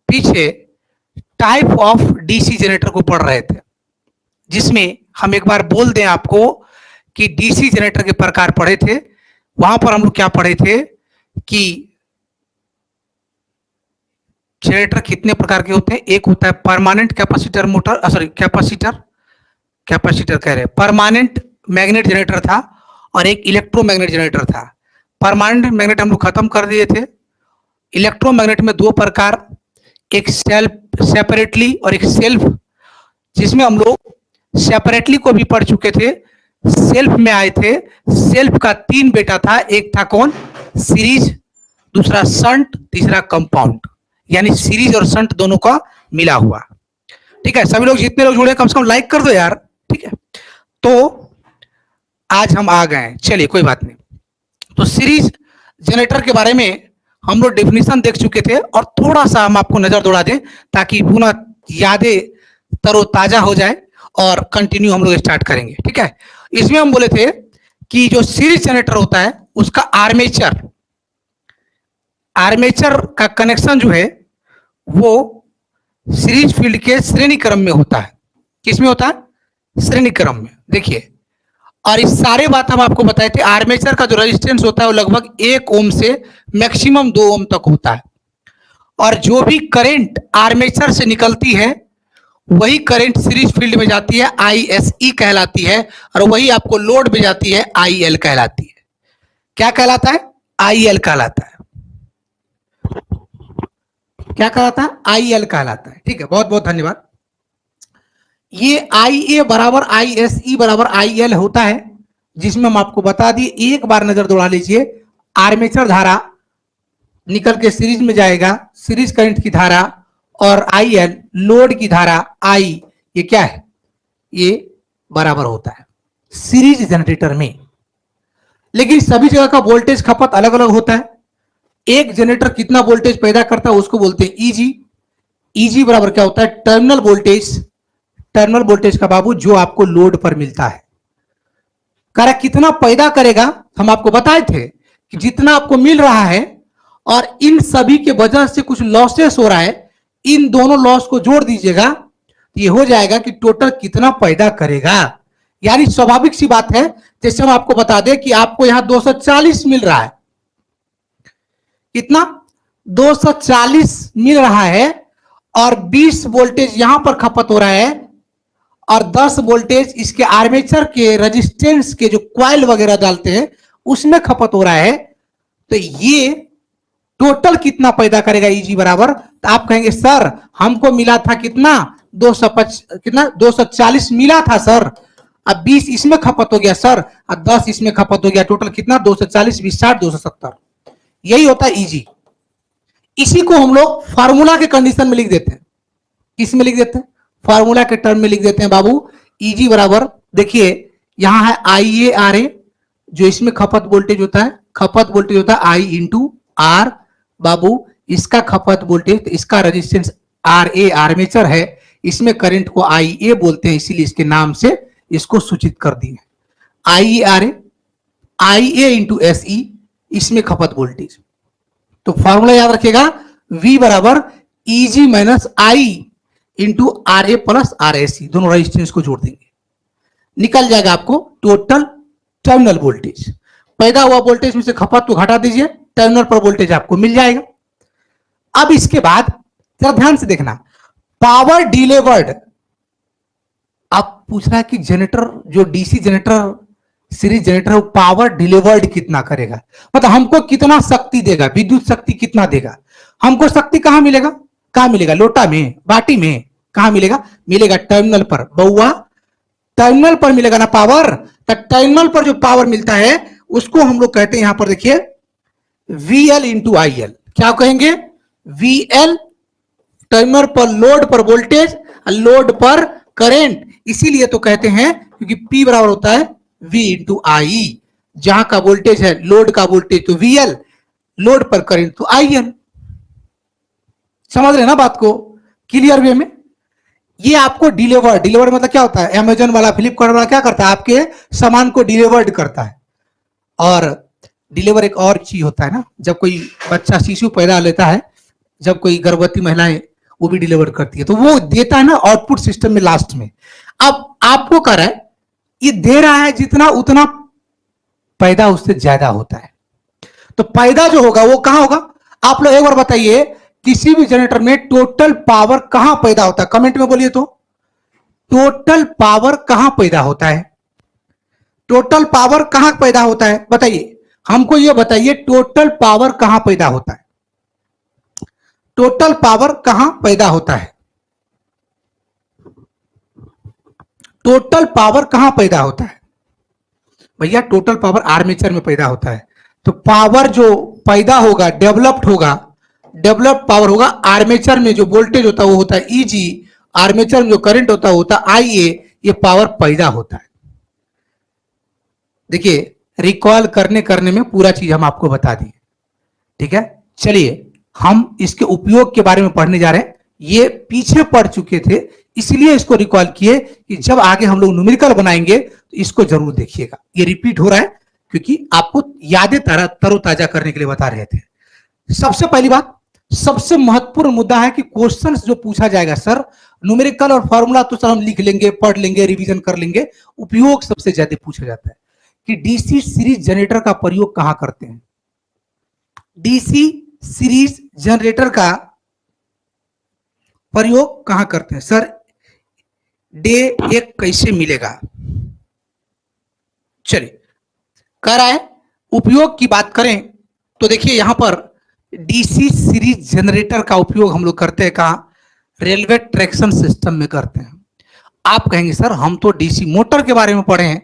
पीछे type of DC generator को पढ़ रहे थे, जिसमें हम एक बार बोल दें आपको कि डीसी जनरेटर के प्रकार पढ़े थे। वहां पर हम लोग क्या पढ़े थे कि जनरेटर कितने प्रकार के होते हैं। एक होता है permanent capacitor motor, sorry capacitor कह रहे हैं, परमानेंट मैग्नेट जनरेटर था और एक इलेक्ट्रोमैग्नेट जनरेटर था। परमानेंट मैग्नेट हम लोग खत्म कर दिए थे। इलेक्ट्रोमैग्नेट में दो प्रकार, एक सेल्फ सेपरेटली और एक सेल्फ, जिसमें हम लोग सेपरेटली को भी पढ़ चुके थे, सेल्फ में आए थे। सेल्फ का तीन बेटा था, एक था कौन, सीरीज, दूसरा शंट, तीसरा कंपाउंड, यानी सीरीज और शंट दोनों का मिला हुआ। ठीक है, सभी लोग जितने लोग जुड़े कम से कम लाइक कर दो यार। ठीक है, तो आज हम आ गए, चलिए कोई बात नहीं। तो सीरीज जनरेटर के बारे में हम लोग डेफिनेशन देख चुके थे और थोड़ा सा हम आपको नजर दौड़ा दें ताकि पुनः यादें तरोताजा हो जाए और कंटिन्यू हम लोग स्टार्ट करेंगे। ठीक है, इसमें हम बोले थे कि जो सीरीज जनरेटर होता है उसका आर्मेचर का कनेक्शन जो है वो सीरीज फील्ड के श्रेणी क्रम में होता है। किसमें होता है? श्रेणी क्रम में। देखिए, और इस सारे बात हम आपको बताए थे, आर्मेचर का जो रेजिस्टेंस होता है वो लगभग 1 ओम से मैक्सिमम 2 ओम तक होता है, और जो भी करंट आर्मेचर से निकलती है वही करंट सीरीज फील्ड में जाती है, ISE कहलाती है, और वही आपको लोड में जाती है, IL कहलाती है। क्या कहलाता है? IL कहलाता है। क्या कहलाता है? IL कहलाता है। ठीक है, बहुत बहुत धन्यवाद। ये IA बराबर ISE बराबर IL होता है, जिसमें हम आपको बता दिए, एक बार नजर दौड़ा लीजिए। आर्मेचर धारा निकल के सीरीज में जाएगा, सीरीज करंट की धारा, और IL लोड की धारा I, ये क्या है? ये बराबर होता है सीरीज जनरेटर में। लेकिन सभी जगह का वोल्टेज खपत अलग अलग होता है। एक जनरेटर कितना वोल्टेज पैदा करता है उसको बोलते हैं EG। EG बराबर क्या होता है? टर्मिनल वोल्टेज का बाबू जो आपको लोड पर मिलता है। कह कितना पैदा करेगा, हम आपको बताए थे कि जितना आपको मिल रहा है और इन सभी के वजह से कुछ लॉसेस हो रहा है, इन दोनों लॉस को जोड़ दीजिएगा तो ये हो जाएगा कि टोटल कितना पैदा करेगा। यानी स्वाभाविक सी बात है, जैसे हम आपको बता दें कि आपको यहां 240 मिल रहा है। कितना? 240 मिल रहा है, और 20 वोल्टेज यहां पर खपत हो रहा है, और 10 वोल्टेज इसके आर्मेचर के रेजिस्टेंस के जो क्वाइल वगैरह डालते हैं उसमें खपत हो रहा है। तो ये टोटल कितना पैदा करेगा EG बराबर? तो आप कहेंगे सर हमको मिला था कितना, 240 मिला था सर, अब 20 इसमें खपत हो गया सर, अब 10 इसमें खपत हो गया, टोटल कितना? 240, 20, 60, 270। यही होता है EG। इसी को हम लोग फार्मूला के कंडीशन में लिख देते हैं। किस में लिख देते हैं? फार्मूला के टर्म में लिख देते हैं बाबू। EG बराबर, देखिए यहां है IARA, जो इसमें खपत वोल्टेज होता है, खपत वोल्टेज होता है I इंटू R बाबू, इसका खपत वोल्टेज, तो इसका रेजिस्टेंस RA आर्मेचर है, इसमें करंट को IA बोलते हैं, इसीलिए इसके नाम से इसको सूचित कर दिए। IARA, IA इंटू SE, इसमें खपत वोल्टेज। तो फॉर्मूला याद रखिएगा, V बराबर EG minus I into RA plus RSE, दोनों रेजिस्टेंस को जोड़ देंगे, निकल जाएगा आपको टोटल टर्मिनल वोल्टेज। पैदा हुआ वोल्टेज में से खपत को घटा दीजिए, टर्मिनल पर वोल्टेज आपको मिल जाएगा। अब इसके बाद जरा ध्यान से देखना, पावर डिलीवर्ड। अब पूछ रहा है कि जनरेटर, जो डीसी जनरेटर, सीरीज जनरेटर, वो पावर डिलीवर्ड कितना करेगा, मतलब हमको कितना शक्ति देगा, विद्युत शक्ति कितना देगा। हमको शक्ति कहां मिलेगा? कहां मिलेगा? लोटा में, बाटी में? कहां मिलेगा? मिलेगा टर्मिनल पर। बउआ टर्मिनल पर मिलेगा ना पावर। तो टर्मिनल पर जो पावर मिलता है उसको हम लोग कहते हैं, यहां पर देखिए, VL इंटू IL। क्या कहेंगे? VL टर्मिनल पर लोड पर वोल्टेज, लोड पर करंट, इसीलिए तो कहते हैं क्योंकि P बराबर होता है V इंटू I। जहां का वोल्टेज है लोड का वोल्टेज तो VL, लोड पर करंट तो IL। समझ रहे ना बात को क्लियर वे में? ये आपको डिलीवर्ड मतलब क्या होता है? अमेजन वाला, फ्लिपकार्ट वाला क्या करता है? आपके सामान को डिलीवर्ड करता है। और डिलीवर एक और चीज होता है ना, जब कोई बच्चा शिशु पैदा लेता है, जब कोई गर्भवती महिलाएं वो भी डिलीवर करती है, तो वो देता है ना आउटपुट सिस्टम में लास्ट में। अब आपको कह रहा है ये दे रहा है जितना उतना पैदा उससे ज्यादा होता है, तो पैदा जो होगा वो कहां होगा? आप लोग एक बार बताइए, किसी भी जनरेटर में टोटल पावर कहां पैदा होता है? कमेंट में बोलिए तो, टोटल पावर कहां पैदा होता है? टोटल पावर कहां पैदा होता है बताइए, हमको यह बताइए, टोटल पावर कहां पैदा होता है? टोटल पावर कहां पैदा होता है? टोटल पावर कहां पैदा होता है भैया? टोटल पावर आर्मेचर में पैदा होता है। तो पावर जो पैदा होगा, डेवलप्ड होगा, डेवलप्ड पावर होगा आर्मेचर में, जो वोल्टेज होता है वो होता है ईजी, आर्मेचर में जो करंट होता है वो होता है आईए, ये पावर पैदा होता है। देखिए रिकॉल करने करने में पूरा चीज हम आपको बता दिए, ठीक है। चलिए हम इसके उपयोग के बारे में पढ़ने जा रहे हैं, ये पीछे पढ़ चुके थे इसलिए इसको रिकॉल किए कि जब आगे हम लोग न्यूमेरिकल बनाएंगे तो इसको जरूर देखिएगा। ये रिपीट हो रहा है क्योंकि आपको यादें तरोताजा करने के लिए बता रहे थे। सबसे पहली बात, सबसे महत्वपूर्ण मुद्दा है कि क्वेश्चंस जो पूछा जाएगा सर, न्यूमेरिकल और फॉर्मूला तो सर हम लिख लेंगे, पढ़ लेंगे, रिवीजन कर लेंगे, उपयोग सबसे ज्यादा पूछा जाता है कि डीसी सीरीज जनरेटर का प्रयोग कहां करते हैं? डीसी सीरीज जनरेटर का प्रयोग कहां करते हैं सर? डे एक कैसे मिलेगा? चलिए कह रहा है उपयोग की बात करें तो देखिए यहां पर डीसी सीरीज जनरेटर का उपयोग हम लोग करते हैं कहां? रेलवे ट्रैक्शन सिस्टम में करते हैं। आप कहेंगे सर हम तो डीसी मोटर के बारे में पढ़े हैं,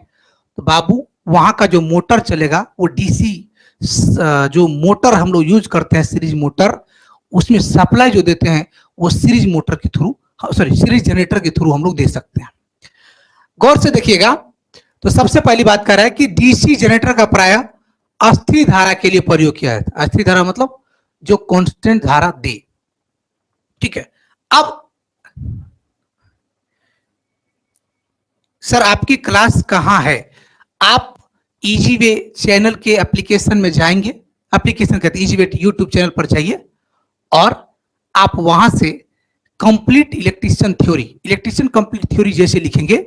तो बाबू वहां का जो मोटर चलेगा वो डीसी जो मोटर हम लोग यूज करते हैं सीरीज मोटर, उसमें सप्लाई जो देते हैं वो सीरीज मोटर के थ्रू, सॉरी सीरीज जनरेटर के थ्रू हम लोग दे सकते हैं। गौर से देखिएगा, तो सबसे पहली बात कर रहा है कि डीसी जनरेटर का प्राय अस्थिर धारा के लिए प्रयोग किया जाता है। अस्थिर धारा मतलब जो कांस्टेंट धारा दे, ठीक है। अब सर आपकी क्लास कहां है? आप इजी वे चैनल के एप्लीकेशन में जाएंगे, एप्लीकेशन कहते हैं इजी वे, यूट्यूब चैनल पर जाइए और आप वहां से कंप्लीट इलेक्ट्रिशियन कंप्लीट थ्योरी जैसे लिखेंगे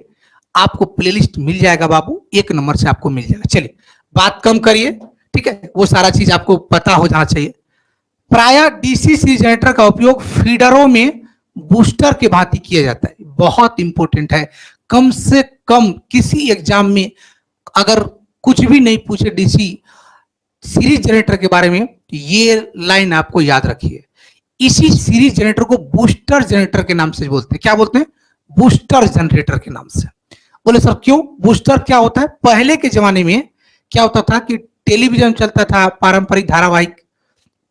आपको प्लेलिस्ट मिल जाएगा बाबू, एक नंबर से आपको मिल जाएगा। चलिए बात कम करिए, ठीक है, वो सारा चीज आपको पता हो जाना चाहिए। प्राय डीसी सीरीज जनरेटर का उपयोग फीडरों में बूस्टर के भांति किया जाता है। बहुत इंपॉर्टेंट है, कम से कम किसी एग्जाम में अगर कुछ भी नहीं पूछे डीसी सीरीज जनरेटर के बारे में तो ये लाइन आपको याद रखिए। इसी सीरीज जनरेटर को बूस्टर जनरेटर के नाम से बोलते हैं। क्या बोलते हैं? बूस्टर जनरेटर के नाम से। बोले सर क्यों? बूस्टर क्या होता है? पहले के जमाने में क्या होता था कि टेलीविजन चलता था, पारंपरिक धारावाहिक,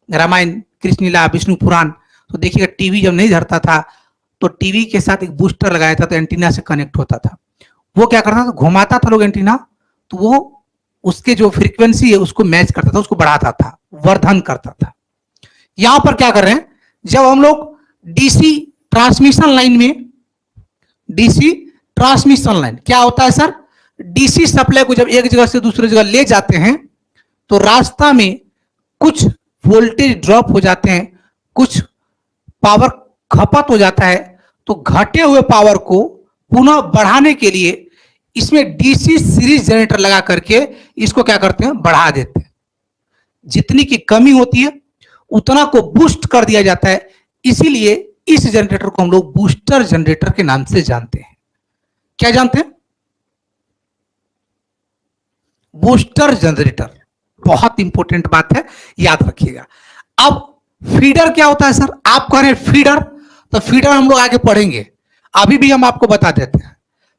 रामायण, कृष्णलीला, विष्णु पुराण, तो देखिएगा टीवी जब नहीं धरता था तो टीवी के साथ एक बूस्टर लगाया था, तो एंटीना से कनेक्ट होता था। वो क्या करता था, घुमाता था लोग एंटीना, तो वो उसके जो फ्रीक्वेंसी है उसको मैच करता था, उसको बढ़ाता था, वर्धन करता था। यहां पर क्या कर रहे हैं, जब हम लोग डीसी ट्रांसमिशन लाइन में, डीसी ट्रांसमिशन लाइन क्या होता है सर? डीसी सप्लाई को जब एक जगह से दूसरी जगह ले जाते हैं तो रास्ता में कुछ वोल्टेज ड्रॉप हो जाते हैं, कुछ पावर खपत हो जाता है, तो घटे हुए पावर को पुनः बढ़ाने के लिए इसमें डीसी सीरीज जनरेटर लगा करके इसको क्या करते हैं, बढ़ा देते हैं। जितनी की कमी होती है उतना को बूस्ट कर दिया जाता है, इसीलिए इस जनरेटर को हम लोग बूस्टर जनरेटर के नाम से जानते हैं। क्या जानते हैं? Booster generator. बहुत इंपॉर्टेंट बात है, याद रखिएगा। अब फीडर क्या होता है सर? आप कह रहे हैं फीडर, तो फीडर हम लोग आगे पढ़ेंगे, अभी भी हम आपको बता देते हैं।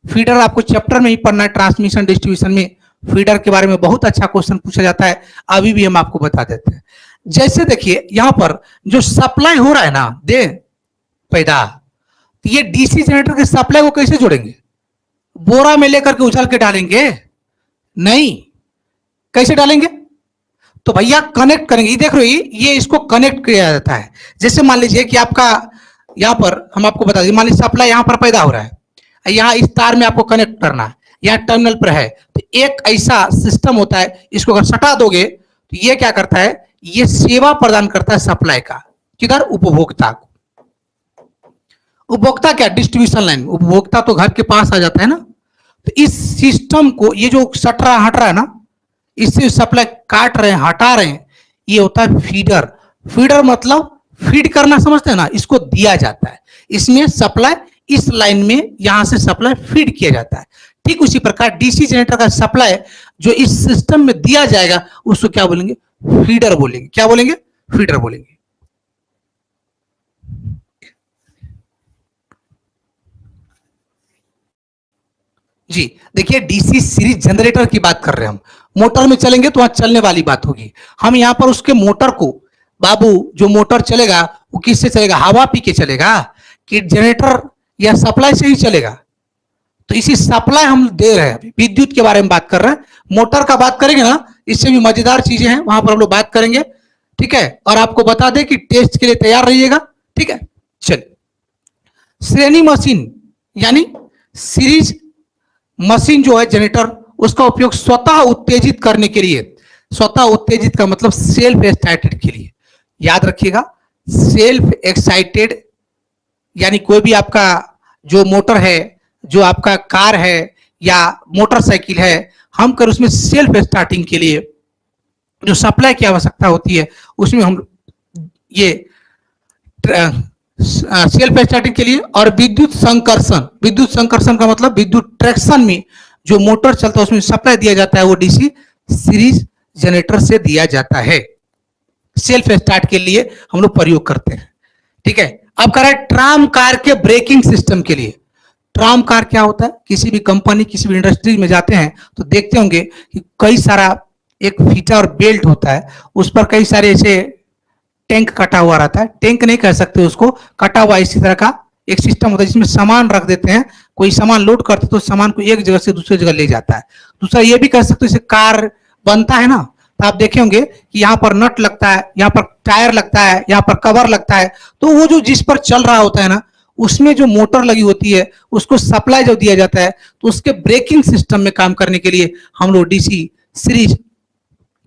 फीडर आपको चैप्टर में ही पढ़ना है, ट्रांसमिशन डिस्ट्रीब्यूशन में फीडर के बारे में बहुत अच्छा क्वेश्चन पूछा जाता है, अभी भी हम आपको बता देते हैं। जैसे देखिए यहां पर जो सप्लाई हो रहा है ना, दे पैदा, तो ये डीसी जनरेटर के सप्लाई को कैसे जोड़ेंगे? बोरा में लेकर के उछल के डालेंगे? नहीं। कैसे डालेंगे? तो भैया कनेक्ट करेंगे। ये देख रहे हो, ये इसको कनेक्ट किया जाता है। जैसे मान लीजिए कि आपका यहां पर हम आपको बता दें, मान लीजिए सप्लाई यहां पर पैदा हो रहा है, यहां इस तार में आपको कनेक्ट करना है, यहां टर्मिनल पर है, तो एक ऐसा सिस्टम होता है, इसको अगर सटा दोगे तो ये क्या करता है, ये सेवा प्रदान करता है सप्लाई का, किधर? उपभोक्ता को। उपभोक्ता क्या, डिस्ट्रीब्यूशन लाइन, उपभोक्ता तो घर के पास आ जाता है ना। तो इस सिस्टम को, ये जो सट रहा हट रहा है ना, इससे सप्लाई काट रहे हैं, हटा रहे हैं, ये होता है फीडर। फीडर मतलब फीड करना, समझते हैं ना, इसको दिया जाता है, इसमें सप्लाई इस लाइन में यहां से सप्लाई फीड किया जाता है। ठीक उसी प्रकार डीसी जनरेटर का सप्लाई जो इस सिस्टम में दिया जाएगा उसको क्या बोलेंगे, फीडर बोलेंगे। क्या बोलेंगे, फीडर बोलेंगे। जी देखिए, डीसी सीरीज जनरेटर की बात कर रहे हैं हम। मोटर में चलेंगे तो वहां चलने वाली बात होगी। हम यहां पर उसके मोटर को, बाबू जो मोटर चलेगा वो किससे चलेगा, हवा पी के चलेगा कि जनरेटर या सप्लाई से ही चलेगा। तो इसी सप्लाई हम दे रहे हैं, विद्युत के बारे में बात कर रहे हैं। मोटर का बात करेंगे ना, इससे भी मजेदार चीजें हैं, वहां पर हम लोग बात करेंगे। ठीक है, और आपको बता दें कि टेस्ट के लिए तैयार रहिएगा। ठीक है, चलिए। श्रेणी मशीन यानी सीरीज मशीन जो है जनरेटर, उसका उपयोग स्वतः उत्तेजित करने के लिए, स्वतः उत्तेजित का मतलब सेल्फ एक्साइटेड के लिए, याद रखिएगा। सेल्फ एक्साइटेड यानी कोई भी आपका जो मोटर है, जो आपका कार है या मोटरसाइकिल है, हम कर उसमें सेल्फ स्टार्टिंग के लिए जो सप्लाई की आवश्यकता होती है, उसमें हम ये सेल्फ स्टार्टिंग के लिए। और विद्युत संकर्षण, विद्युत संकर्षण का मतलब विद्युत ट्रैक्शन में जो मोटर चलता है उसमें सप्लाई दिया जाता है, वो डीसी सीरीज जनरेटर से दिया जाता है। सेल्फ स्टार्ट के लिए हम लोग प्रयोग करते हैं। ठीक है, अब कह रहा है ट्राम कार के ब्रेकिंग सिस्टम के लिए। ट्राम कार क्या होता है, किसी भी कंपनी किसी भी इंडस्ट्री में जाते हैं तो देखते होंगे कि कई सारा एक फीता और बेल्ट होता है, उस पर कई सारे ऐसे टैंक कटा हुआ रहता है। टैंक नहीं कह सकते उसको, कटा हुआ इसी तरह का एक सिस्टम होता है जिसमें सामान रख देते हैं। कोई सामान लोड करते तो सामान को एक जगह से दूसरी जगह ले जाता है। दूसरा ये भी कह सकते हो, जैसे कार बनता है ना, तो आप देखे होंगे कि यहाँ पर नट लगता है, यहाँ पर टायर लगता है, यहाँ पर कवर लगता है। तो वो जो जिस पर चल रहा होता है ना, उसमें जो मोटर लगी होती है उसको सप्लाई जब दिया जाता है तो उसके ब्रेकिंग सिस्टम में काम करने के लिए हम लोग डीसी सीरीज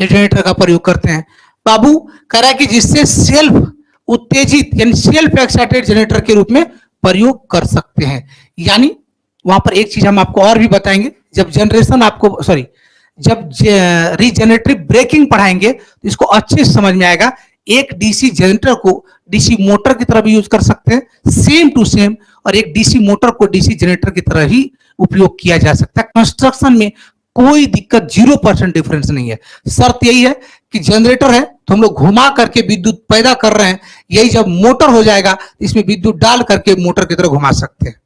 जनरेटर का प्रयोग करते हैं। बाबू कह रहा है कि जिससे सेल्फ उत्तेजित यानी सेल्फ एक्साइटेड जनरेटर के रूप में प्रयोग कर सकते हैं। यानी वहां पर एक चीज हम आपको और भी बताएंगे, जब जनरेशन आपको सॉरी जब रीजनरेटिव ब्रेकिंग पढ़ाएंगे तो इसको अच्छे से समझ में आएगा। एक डीसी जनरेटर को डीसी मोटर की तरह भी यूज कर सकते हैं, सेम टू सेम, और एक डीसी मोटर को डीसी जनरेटर की तरह ही उपयोग किया जा सकता है। कंस्ट्रक्शन में कोई दिक्कत, 0% डिफरेंस नहीं है। शर्त यही है कि जनरेटर है तो हम लोग घुमा करके विद्युत पैदा कर रहे हैं, यही जब मोटर हो जाएगा इसमें विद्युत डाल करके मोटर की तरह घुमा सकते हैं।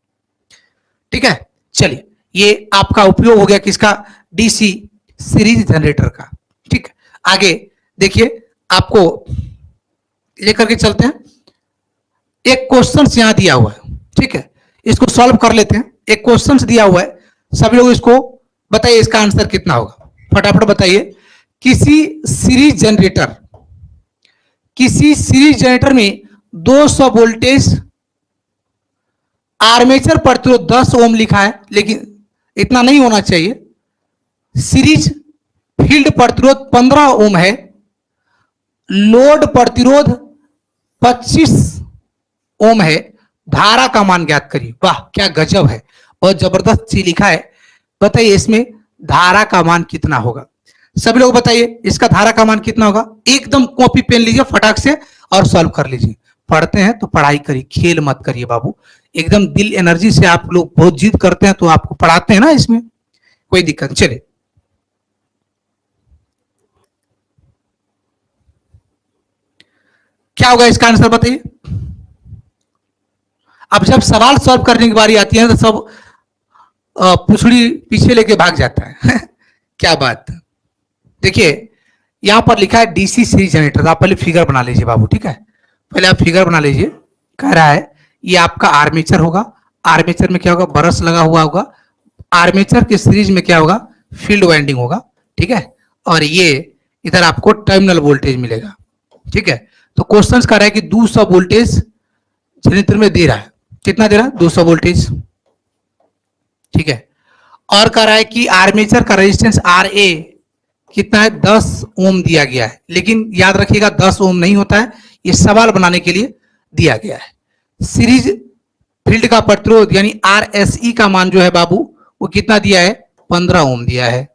ठीक है, चलिए, ये आपका उपयोग हो गया किसका, डीसी सीरीज जनरेटर का। ठीक है, आगे देखिए, आपको लेकर के चलते हैं। एक क्वेश्चन यहां दिया हुआ है, ठीक है, इसको सॉल्व कर लेते हैं। एक क्वेश्चन दिया हुआ है, सभी लोग इसको बताइए इसका आंसर कितना होगा, फटाफट बताइए। किसी सीरीज जनरेटर में 200 वोल्टेज, आर्मेचर प्रतिरोध 10 ओम लिखा है, लेकिन इतना नहीं होना चाहिए। सीरीज फील्ड प्रतिरोध 15 ओम है, लोड प्रतिरोध 25 ओम है, धारा का मान ज्ञात करिए। वाह क्या गजब है, बहुत जबरदस्त चीज लिखा है। बताइए इसमें धारा का मान कितना होगा, सभी लोग बताइए इसका धारा का मान कितना होगा। एकदम कॉपी पेन लीजिए फटाक से और सॉल्व कर लीजिए। पढ़ते हैं तो पढ़ाई करिए, खेल मत करिए बाबू। एकदम दिल एनर्जी से आप लोग बहुत जिद करते हैं तो आपको पढ़ाते हैं ना, इसमें कोई दिक्कत। चलिए, क्या होगा इसका आंसर बताइए। अब जब सवाल सॉल्व करने की बारी आती है तो सब पुछड़ी पीछे लेके भाग जाता है क्या बात। देखिए यहां पर लिखा है डीसी सीरीज जनरेटर। आप पहले फिगर बना लीजिए बाबू, ठीक है, पहले आप फिगर बना लीजिए। कह रहा है ये आपका आर्मेचर होगा, आर्मेचर में क्या होगा, ब्रश लगा हुआ होगा। आर्मेचर के सीरीज में क्या होगा, फील्ड वाइंडिंग होगा, ठीक है। और ये इधर आपको टर्मिनल वोल्टेज मिलेगा, ठीक है। तो क्वेश्चन कर रहा है कि 200 वोल्टेज जनरेटर में दे रहा है, कितना दे रहा है, 200 वोल्टेज, ठीक है। और कह रहा है कि आर्मेचर का रेजिस्टेंस आर ए कितना है, 10 ओम दिया गया है। लेकिन याद रखिएगा 10 ओम नहीं होता है, ये सवाल बनाने के लिए दिया गया है। सीरीज फील्ड का प्रतिरोध यानी RSE का मान जो है बाबू वो कितना दिया है, 15 ओम दिया है।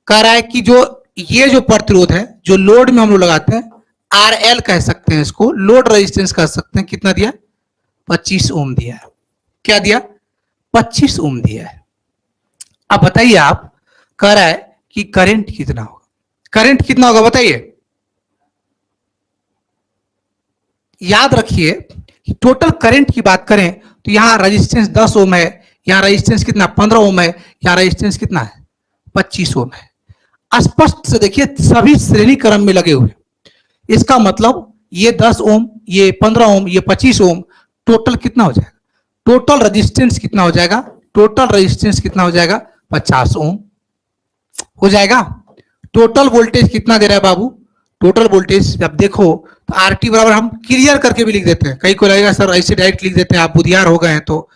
कह रहा है कि जो ये जो प्रतिरोध है जो लोड में हम लोग लगाते हैं RL कह सकते हैं, इसको लोड रेजिस्टेंस कह सकते हैं, कितना दिया, 25 ओम दिया है। क्या दिया, 25 ओम दिया है। अब बताइए आप, कह रहा है कि करंट कितना होगा, करंट कितना होगा बताइए। याद रखिए कि टोटल करंट की बात करें तो यहां रेजिस्टेंस 10 ओम है, यहां रेजिस्टेंस कितना 15 ओम है, यहां रेजिस्टेंस कितना है 25 ओम है। स्पष्ट से देखिए सभी श्रेणी क्रम में लगे हुए, इसका मतलब ये 10 ओम, ये 15 ओम, ये 25 ओम, टोटल कितना हो जाएगा, टोटल रेजिस्टेंस कितना हो जाएगा, टोटल रेजिस्टेंस कितना हो जाएगा 50 ओम हो जाएगा। टोटल वोल्टेज कितना दे रहा है बाबू, टोटल वोल्टेज जब देखो तो RT बराबर हम क्लियर करके भी लिख देते हैं, कई को लगेगा सर ऐसे डायरेक्ट लिख देते हैं आप बुधियार हो गए हैं, तो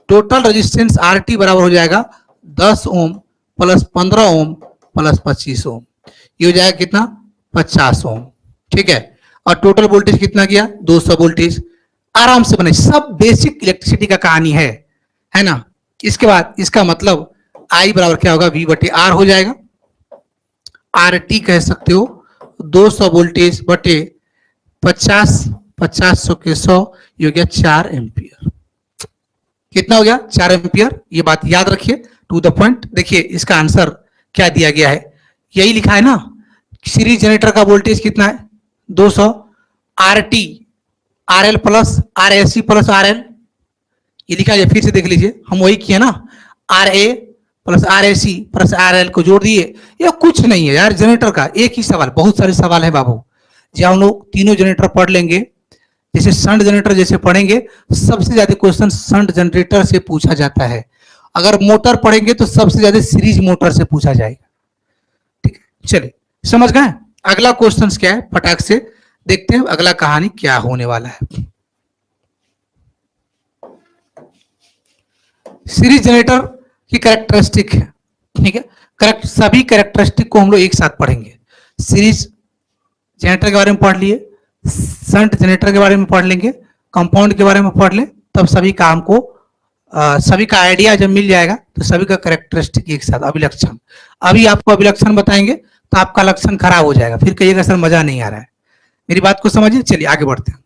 टोटल रेजिस्टेंस RT बराबर हो जाएगा 10 ओम प्लस 15 ओम प्लस 25 ओम, ये हो जाएगा कितना 50 ओम, ठीक है। और टोटल वोल्टेज कितना किया 200 वोल्टेज, आराम से बने, सब बेसिक इलेक्ट्रिसिटी का कहानी है ना। इसके बाद इसका मतलब I बराबर क्या होगा V/R हो जाएगा, RT कह सकते हो 200 वोल्टेज बटे 50, 50 के 100, ये हो गया 4 एम्पियर। कितना हो गया 4 एम्पियर, ये बात याद रखिए, टू द पॉइंट। देखिए इसका आंसर क्या दिया गया है, यही लिखा है ना, सीरीज जनरेटर का वोल्टेज कितना है 200, RT RL plus RSC plus RL, ये लिखा है, फिर से देख लीजिए, हम वही किए ना, RA plus RSC plus RL को जोड़ दिए। ये कुछ नहीं है यार, जनरेटर का एक ही सवाल, बहुत सारे सवाल है बाबू, जब हम लोग तीनों जनरेटर पढ़ लेंगे, जैसे शंट जनरेटर जैसे पढ़ेंगे, सबसे ज्यादा क्वेश्चन शंट जनरेटर से पूछा जाता है। अगर मोटर पढ़ेंगे तो सबसे ज्यादा सीरीज मोटर से पूछा जाएगा, ठीक है। चलिए समझ गए, अगला क्वेश्चन क्या है, फटाक से देखते हैं अगला कहानी क्या होने वाला है। सीरीज जनरेटर की कैरेक्टरिस्टिक है, ठीक है, करेक्ट, सभी कैरेक्टरिस्टिक को हम लोग एक साथ पढ़ेंगे। सीरीज जनरेटर के बारे में पढ़ लिए, शंट जनरेटर के बारे में पढ़ लेंगे, कंपाउंड के बारे में पढ़ ले, तब सभी काम को सभी का आइडिया जब मिल जाएगा तो सभी का कैरेक्टरिस्टिक एक साथ। अभिलक्षण, अभी आपको अभिलक्षण बताएंगे तो आपका लक्षण खराब हो जाएगा, फिर कहिएगा सर मजा नहीं आ रहा है, मेरी बात को समझिए। चलिए आगे बढ़ते हैं।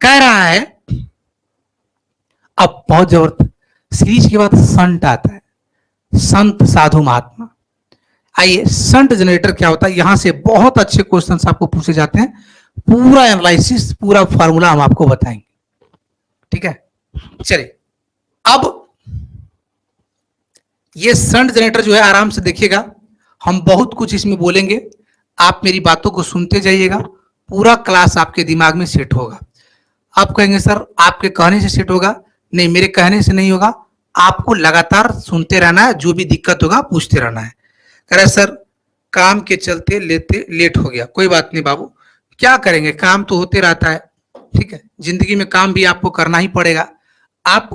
कह रहा है अब बहुत जबरदस्त, सीरीज के बाद संट आता है, संत साधु महात्मा। आइए संट जनरेटर क्या होता है, यहां से बहुत अच्छे क्वेश्चंस आपको पूछे जाते हैं, पूरा एनालिसिस पूरा फार्मूला हम आपको बताएंगे, ठीक है। चलिए अब ये संट जनरेटर जो है आराम से देखिएगा, हम बहुत कुछ इसमें बोलेंगे, आप मेरी बातों को सुनते जाइएगा, पूरा क्लास आपके दिमाग में सेट होगा। आप कहेंगे सर आपके कहने से सेट होगा, नहीं मेरे कहने से नहीं होगा, आपको लगातार सुनते रहना है, जो भी दिक्कत होगा पूछते रहना है। कह रहा है सर काम के चलते लेट हो गया, कोई बात नहीं बाबू, क्या करेंगे, काम तो होते रहता है, ठीक है, जिंदगी में काम भी आपको करना ही पड़ेगा। आप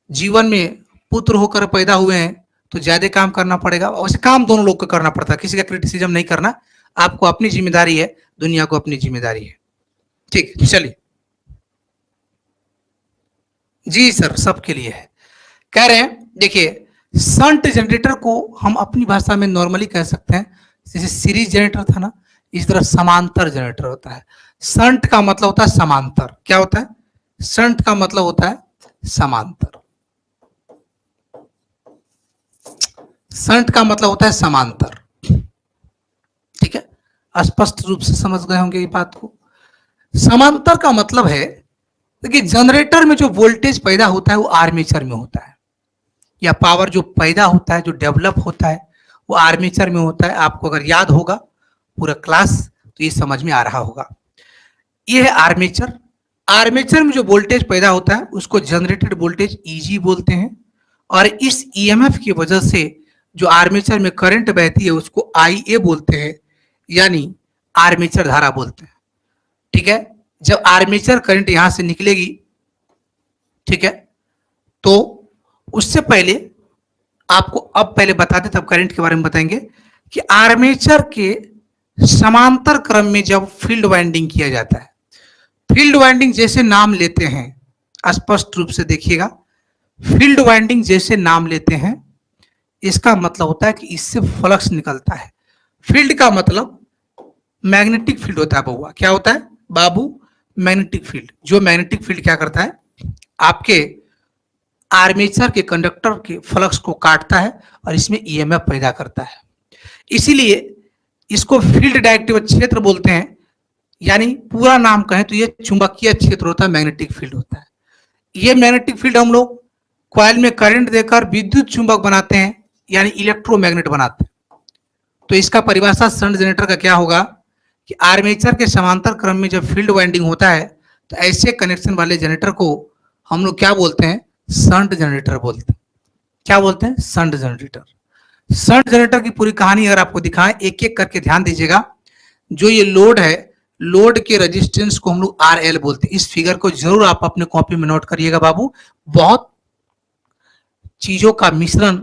जीवन में पुत्र होकर पैदा हुए हैं तो ज्यादा काम करना पड़ेगा, वैसे काम दोनों लोग को करना पड़ता है, किसी का क्रिटिसिज्म नहीं करना, आपको अपनी जिम्मेदारी है, दुनिया को अपनी जिम्मेदारी है, ठीक है। चलिए जी सर सबके लिए है। कह रहे हैं देखिए शंट जनरेटर को हम अपनी भाषा में नॉर्मली कह सकते हैं, जैसे सीरीज जनरेटर था ना, इस तरह समांतर जनरेटर होता है। शंट का मतलब होता है समांतर, क्या होता है, शंट का मतलब होता है समांतर, शंट का मतलब होता है समांतर, ठीक है, स्पष्ट रूप से समझ गए होंगे ये बात को। समांतर का मतलब है देखिए जनरेटर में जो वोल्टेज पैदा होता है वो आर्मेचर में होता है, या पावर जो पैदा होता है जो डेवलप होता है वो आर्मेचर में होता है। आपको अगर याद होगा पूरा क्लास तो ये समझ में आ रहा होगा। ये है आर्मेचर, आर्मेचर में जो वोल्टेज पैदा होता है उसको जनरेटेड वोल्टेज ईजी बोलते हैं, और इस ईएमएफ की वजह से जो आर्मेचर में करंट बहती है उसको आईए बोलते हैं, यानी आर्मेचर धारा बोलते हैं, ठीक है। जब आर्मेचर करंट यहां से निकलेगी, ठीक है, तो उससे पहले आपको अब पहले बता दें तब करंट के बारे में बताएंगे कि आर्मेचर के समांतर क्रम में जब फील्ड वाइंडिंग किया जाता है, फील्ड वाइंडिंग जैसे नाम लेते हैं स्पष्ट रूप से देखिएगा। फील्ड वाइंडिंग जैसे नाम लेते हैं, इसका मतलब होता है कि इससे फ्लक्स निकलता है। फील्ड का मतलब मैग्नेटिक फील्ड होता है बउआ। क्या होता है बाबू? Magnetic field. जो मैग्नेटिक फील्ड क्या करता है, आपके आर्मेचर के कंडक्टर के फ्लक्स को काटता है और इसमें ईएमएफ पैदा करता है। इसीलिए इसको फील्ड डायरेक्टिव क्षेत्र बोलते हैं। यानी पूरा नाम कहें तो ये चुंबकीय क्षेत्र होता है, मैग्नेटिक फील्ड होता है। ये मैग्नेटिक फील्ड हम लोग कॉइल में करंट देकर विद्युत चुंबक बनाते हैं, यानी इलेक्ट्रोमैग्नेट बनाते हैं। तो इसका परिभाषा शंट जनरेटर का क्या होगा कि आर्मेचर के समांतर क्रम में जब फील्ड वाइंडिंग होता है तो ऐसे कनेक्शन वाले जनरेटर को हम लोग क्या बोलते हैं? शंट जनरेटर बोलते हैं। क्या बोलते हैं? Shunt generator. शंट जनरेटर की पूरी कहानी अगर आपको दिखाएं, एक एक करके ध्यान दीजिएगा। जो ये लोड है, लोड के रेजिस्टेंस को हम लोग RL बोलते हैं। इस फिगर को जरूर आप अपने कॉपी में नोट करिएगा बाबू। बहुत चीजों का मिश्रण,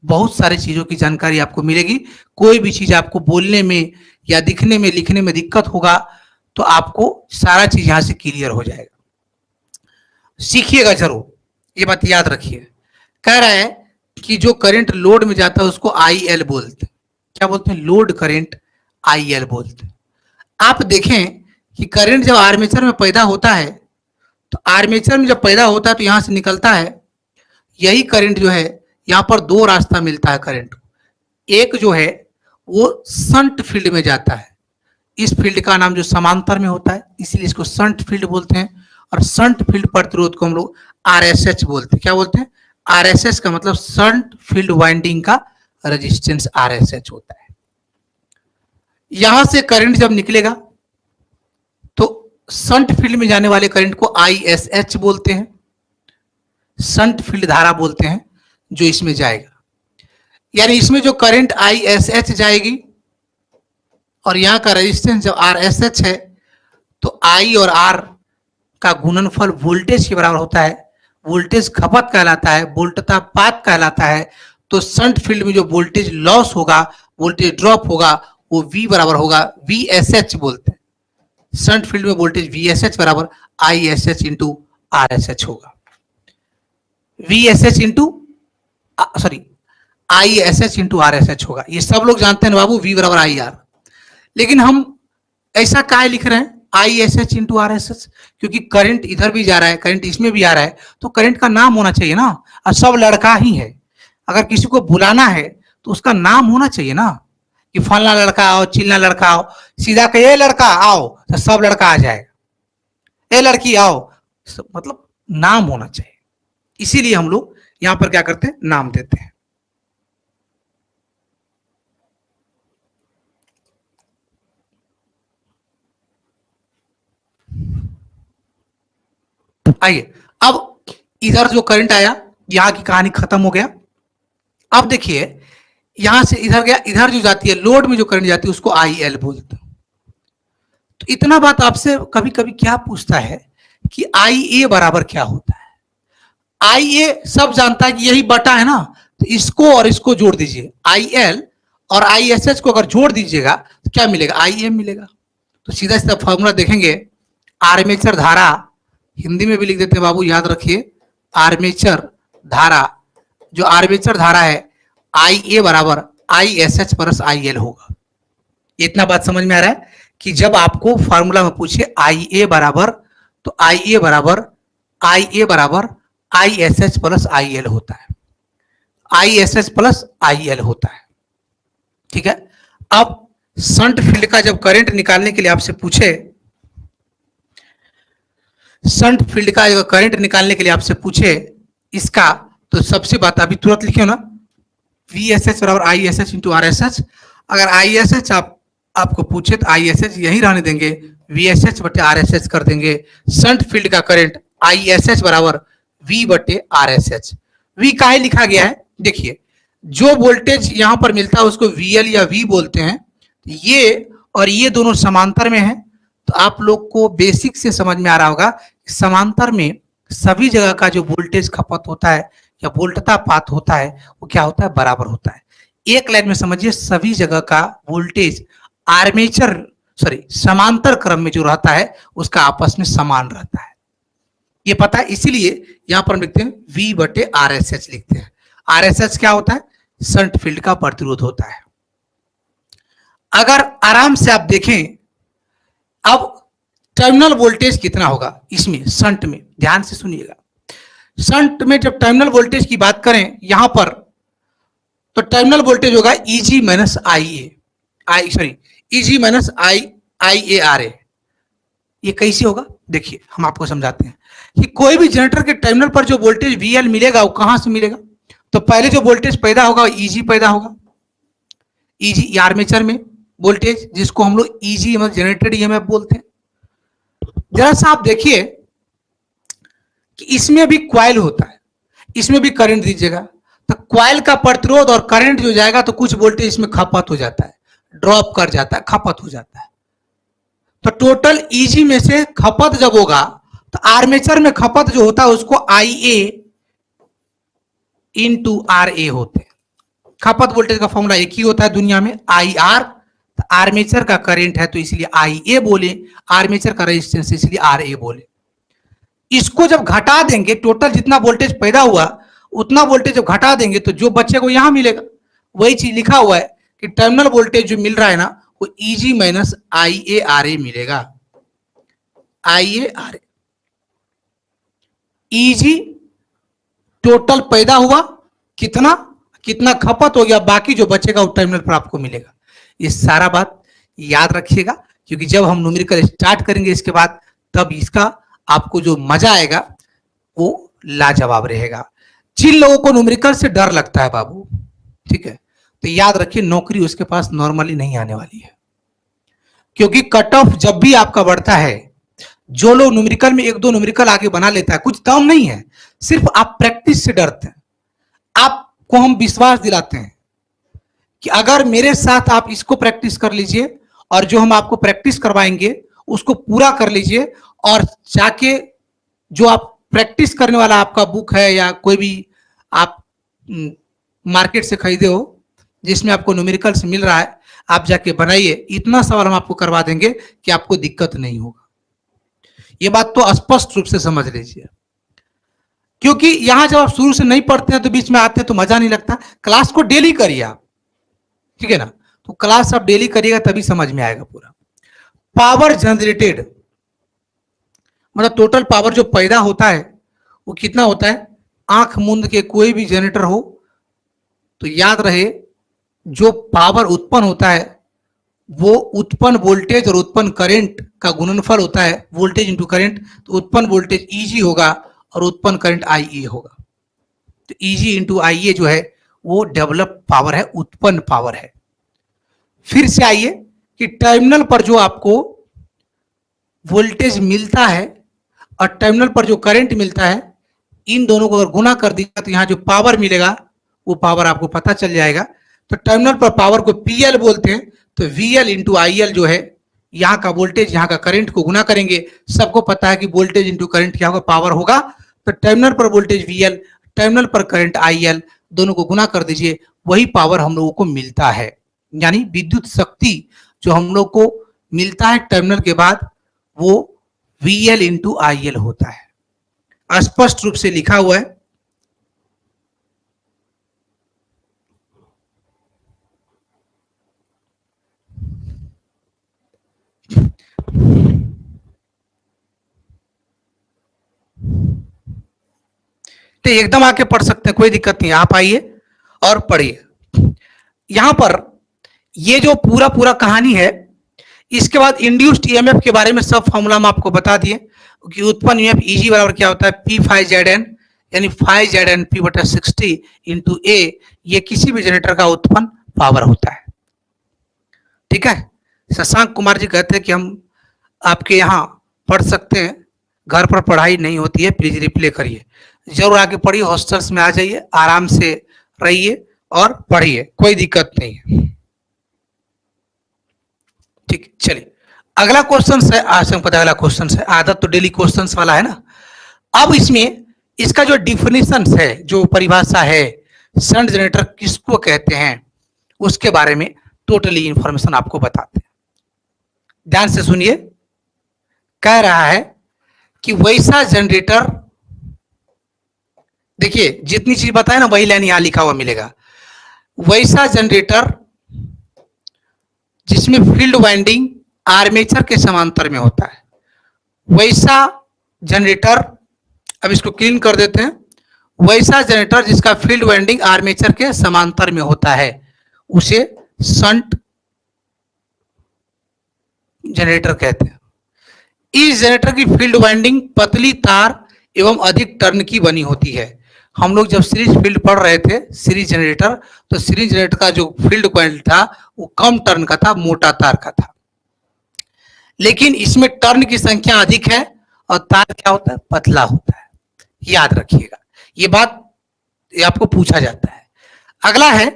बहुत सारी चीजों की जानकारी आपको मिलेगी। कोई भी चीज आपको बोलने में या दिखने में, लिखने में दिक्कत होगा तो आपको सारा चीज यहां से क्लियर हो जाएगा। सीखिएगा जरूर, ये बात याद रखिए। कह रहा है कि जो करंट लोड में जाता है उसको IL बोलते हैं। क्या बोलते हैं? लोड करंट IL बोलते हैं। आप देखें कि करंट जब आर्मेचर में पैदा होता है तो आर्मेचर में जब पैदा होता है तो यहां से निकलता है। यही करंट जो है, यहां पर दो रास्ता मिलता है करंट को। एक जो है वो शंट फील्ड में जाता है। इस फील्ड का नाम जो समांतर में होता है, इसलिए इसको शंट फील्ड बोलते हैं। और शंट फील्ड प्रतिरोध को हम लोग RSH बोलते हैं। क्या बोलते हैं? RSH का मतलब शंट फील्ड वाइंडिंग का रेजिस्टेंस RSH होता है। यहां से करंट जब निकलेगा तो शंट फील्ड में जाने वाले करंट को ISH बोलते हैं। शंट फील्ड धारा बोलते हैं जो इसमें जाएगा। यानी इसमें जो करंट ISH जाएगी और यहां का रेजिस्टेंस जब RSH है तो I और R का गुणनफल वोल्टेज के बराबर होता है। वोल्टेज खपत कहलाता है, वोल्टता पात कहलाता है। तो शंट फील्ड में जो वोल्टेज लॉस होगा, वोल्टेज ड्रॉप होगा, वो V बराबर होगा VSH बोलते हैं। शंट फील्ड में वोल्टेज VSH बराबर ISH इंटू RSH होगा। VSH into sorry ISH into RSH होगा। ये सब लोग जानते हैं बाबू, V बराबर IR। लेकिन हम ऐसा काय लिख रहे हैं ISH इंटू RSH? क्योंकि करंट इधर भी जा रहा है, करंट इसमें भी आ रहा है, तो करंट का नाम होना चाहिए ना। और सब लड़का ही है। अगर किसी को बुलाना है तो उसका नाम होना चाहिए ना, कि फलना लड़का आओ, चिल्ला लड़का आओ। सीधा कहे लड़का आओ तो सब लड़का आ जाएगा। ए लड़की आओ, मतलब नाम होना चाहिए। इसीलिए हम लोग यहां पर क्या करते हैं? नाम देते हैं। आइए, अब इधर जो करंट आया, यहां की कहानी खत्म हो गया। अब देखिए, यहां से इधर गया, इधर जो जाती है लोड में जो करंट जाती है उसको IL बोलते हैं। तो इतना बात आपसे कभी कभी क्या पूछता है कि IA बराबर क्या होता है? IA सब जानता है कि यही बटा है ना, तो इसको और इसको जोड़ दीजिए। IL और ISH को अगर जोड़ दीजिएगा तो क्या मिलेगा? IM मिलेगा। तो सीधा सीधा फॉर्मूला देखेंगे। आर्मेचर धारा हिंदी में भी लिख देते हैं बाबू, याद रखिए। आर्मेचर धारा, जो आर्मेचर धारा है, IA बराबर ISH प्लस IL होगा। इतना बात समझ में आ रहा है कि जब आपको फॉर्मूला में पूछे IA बराबर, तो IA बराबर ISH प्लस IL होता है। ISH प्लस IL होता है। ठीक है। अब शंट फील्ड का जब करंट निकालने के लिए आपसे पूछे, शंट फील्ड का जब करंट निकालने के लिए आपसे पूछे इसका, तो सबसे बात अभी तुरंत लिखे ना, VSH बराबर ISH इंटू RSH। अगर ISH आपको पूछे तो ISH यही रहने देंगे, VSH बटे RSH कर देंगे। शंट फील्ड का करंट ISH बराबर V बटे RSH। V काहे लिखा गया है? देखिए, जो वोल्टेज यहां पर मिलता है उसको VL या V बोलते हैं। ये और ये दोनों समांतर में है, तो आप लोग को बेसिक से समझ में आ रहा होगा, समांतर में सभी जगह का जो वोल्टेज खपत होता है या वोल्टता पात होता है वो क्या होता है? बराबर होता है। एक लाइन में समझिए, सभी जगह का वोल्टेज समांतर क्रम में जो रहता है उसका आपस में समान रहता है। ये पता है, इसीलिए यहां पर हम लिखते हैं V बटे RSH लिखते हैं। RSH क्या होता है? शंट फील्ड का प्रतिरोध होता है। अगर आराम से आप देखें, अब टर्मिनल वोल्टेज कितना होगा इसमें शंट में, ध्यान से सुनिएगा। शंट में जब टर्मिनल वोल्टेज की बात करें यहां पर, तो टर्मिनल वोल्टेज होगा Eg minus Eg minus IARA। ये कैसे होगा देखिए, हम आपको समझाते हैं कि कोई भी जनरेटर के टर्मिनल पर जो वोल्टेज VL मिलेगा वो कहां से मिलेगा? तो पहले जो वोल्टेज पैदा होगा Eg पैदा होगा। Eg आर्मेचर में वोल्टेज, जिसको हम लोग Eg मतलब जनरेटेड ईएमएफ बोलते हैं। जरा सा आप देखिए कि इसमें भी क्वाइल होता है, इसमें भी करंट दीजिएगा, तो क्वाइल का प्रतिरोध और करंट जो जाएगा तो कुछ वोल्टेज इसमें खपत हो जाता है, ड्रॉप कर जाता है, खपत हो जाता है। तो टोटल Eg में से खपत जब होगा तो आर्मेचर में खपत जो होता है उसको IA इंटू RA होते हैं। खपत वोल्टेज का फॉर्मूला एक ही होता है दुनिया में, IR। तो आर्मेचर का करंट है तो इसलिए IA बोले, आर्मेचर का रेजिस्टेंस इसलिए RA बोले। इसको जब घटा देंगे, टोटल जितना वोल्टेज पैदा हुआ उतना वोल्टेज जब घटा देंगे तो जो बच्चे को यहां मिलेगा, वही चीज लिखा हुआ है कि टर्मिनल वोल्टेज जो मिल रहा है ना वो Eg माइनस IARA मिलेगा। IARA Eg टोटल पैदा हुआ कितना, कितना खपत हो गया, बाकी जो बचेगा वो टर्मिनल पर आपको मिलेगा। ये सारा बात याद रखिएगा, क्योंकि जब हम न्यूमेरिकल स्टार्ट करेंगे इसके बाद, तब इसका आपको जो मजा आएगा वो लाजवाब रहेगा। जिन लोगों को न्यूमेरिकल से डर लगता है बाबू, ठीक है, तो याद रखिए नौकरी उसके पास नॉर्मली नहीं आने वाली है, क्योंकि कट ऑफ जब भी आपका बढ़ता है, जो लोग न्यूमेरिकल में एक दो न्यूमेरिकल आगे बना लेता है, कुछ दम नहीं है, सिर्फ आप प्रैक्टिस से डरते हैं। आपको हम विश्वास दिलाते हैं कि अगर मेरे साथ आप इसको प्रैक्टिस कर लीजिए और जो हम आपको प्रैक्टिस करवाएंगे उसको पूरा कर लीजिए, और जाके जो आप प्रैक्टिस करने वाला आपका बुक है या कोई भी आप मार्केट से खरीदे हो जिसमें आपको न्यूमेरिकल्स मिल रहा है, आप जाके बनाइए। इतना सवाल हम आपको करवा देंगे कि आपको दिक्कत नहीं होगा। ये बात तो स्पष्ट रूप से समझ लीजिए, क्योंकि यहां जब आप शुरू से नहीं पढ़ते हैं तो बीच में आते हैं तो मजा नहीं लगता। क्लास को डेली करिए आप, ठीक है ना, तो क्लास आप डेली करिएगा तभी समझ में आएगा पूरा। पावर जनरेटेड मतलब टोटल पावर जो पैदा होता है वो कितना होता है? आंख मूंद के कोई भी जनरेटर हो तो याद रहे, जो पावर उत्पन्न होता है वो उत्पन्न वोल्टेज और उत्पन्न करंट का गुणनफल होता है, वोल्टेज इंटू करंट। तो उत्पन्न वोल्टेज Eg होगा और उत्पन्न करंट IA होगा। तो Eg इंटू IA जो है वो डेवलप पावर है, उत्पन्न पावर है। फिर से आइए कि टर्मिनल पर जो आपको वोल्टेज मिलता है और टर्मिनल पर जो करंट मिलता है, इन दोनों को अगर गुना कर दिया तो यहां जो पावर मिलेगा वो पावर आपको पता चल जाएगा। तो टर्मिनल पर पावर को PL बोलते हैं। तो VL इंटू IL जो है, यहाँ का वोल्टेज यहाँ का करंट को गुना करेंगे। सबको पता है कि वोल्टेज इंटू करंट क्या होगा? पावर होगा। तो टर्मिनल पर वोल्टेज VL, टर्मिनल पर करंट IL, दोनों को गुना कर दीजिए, वही पावर हम लोगों को मिलता है। यानी विद्युत शक्ति जो हम लोग को मिलता है टर्मिनल के बाद वो VL इंटू IL होता है। स्पष्ट रूप से लिखा हुआ है। तो एकदम आके पढ़ सकते हैं, कोई दिक्कत नहीं, आप आइए और पढ़िए। यहां पर ये जो पूरा पूरा कहानी है, इसके बाद इंड्यूस्ड ईएमएफ के बारे में सब फॉर्मूला हम आपको बता दिए कि उत्पन्न ईएमएफ Eg बराबर क्या होता है? P∅Zn, यानी 5Znp बटा 60 इंटू A। ये किसी भी जनरेटर का उत्पन्न पावर होता है, ठीक है। शशांक कुमार जी कहते हैं कि हम आपके यहाँ पढ़ सकते हैं, घर पर पढ़ाई नहीं होती है, प्लीज रिप्ले करिए। जरूर आके पढ़िए, हॉस्टल्स में आ जाइए, आराम से रहिए और पढ़िए, कोई दिक्कत नहीं है, ठीक। चलिए अगला क्वेश्चन है, आज पता अगला क्वेश्चन है, आदत तो डेली क्वेश्चंस वाला है ना। अब इसमें इसका जो डिफिनेशन है, जो परिभाषा है, शंट जनरेटर किसको कहते हैं, उसके बारे में टोटली इंफॉर्मेशन आपको बताते हैं। ध्यान से सुनिए। कह रहा है कि वैसा जनरेटर, देखिए जितनी चीज बताए ना वही लाइन यहां लिखा हुआ मिलेगा, वैसा जनरेटर जिसमें फील्ड वाइंडिंग आर्मेचर के समांतर में होता है, वैसा जनरेटर, अब इसको क्लीन कर देते हैं, वैसा जनरेटर जिसका फील्ड वाइंडिंग आर्मेचर के समांतर में होता है उसे शंट जनरेटर कहते हैं। इस जनरेटर की फील्ड वाइंडिंग पतली तार एवं अधिक टर्न की बनी होती है। हम लोग जब सीरीज फील्ड पढ़ रहे थे सीरीज जनरेटर, तो सीरीज जनरेटर का जो फील्ड कॉइल था वो कम टर्न का था, मोटा तार का था, लेकिन इसमें टर्न की संख्या अधिक है और तार क्या होता है, पतला होता है। याद रखिएगा ये बात, ये आपको पूछा जाता है। अगला है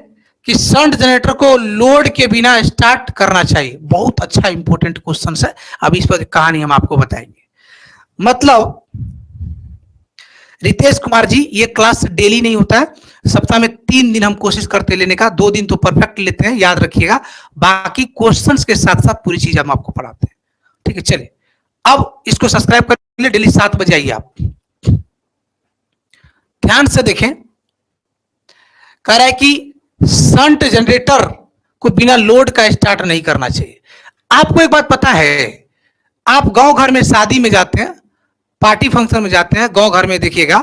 कि शंट जनरेटर को लोड के बिना स्टार्ट करना चाहिए। बहुत अच्छा इंपॉर्टेंट क्वेश्चन है, अब इस पर कहानी हम आपको बताएंगे। मतलब रितेश कुमार जी, ये क्लास डेली नहीं होता है, सप्ताह में 3 दिन हम कोशिश करते लेने का, 2 दिन तो परफेक्ट लेते हैं, याद रखिएगा, बाकी क्वेश्चंस के साथ साथ पूरी चीज हम आपको पढ़ाते हैं। ठीक है, चलिए अब इसको सब्सक्राइब कर लिए, डेली 7 बजे आइए आप। ध्यान से देखें, कह रहा है कि शंट जनरेटर को बिना लोड का स्टार्ट नहीं करना चाहिए। आपको एक बात पता है, आप गांव घर में शादी में जाते हैं, पार्टी फंक्शन में जाते हैं, गांव घर में देखिएगा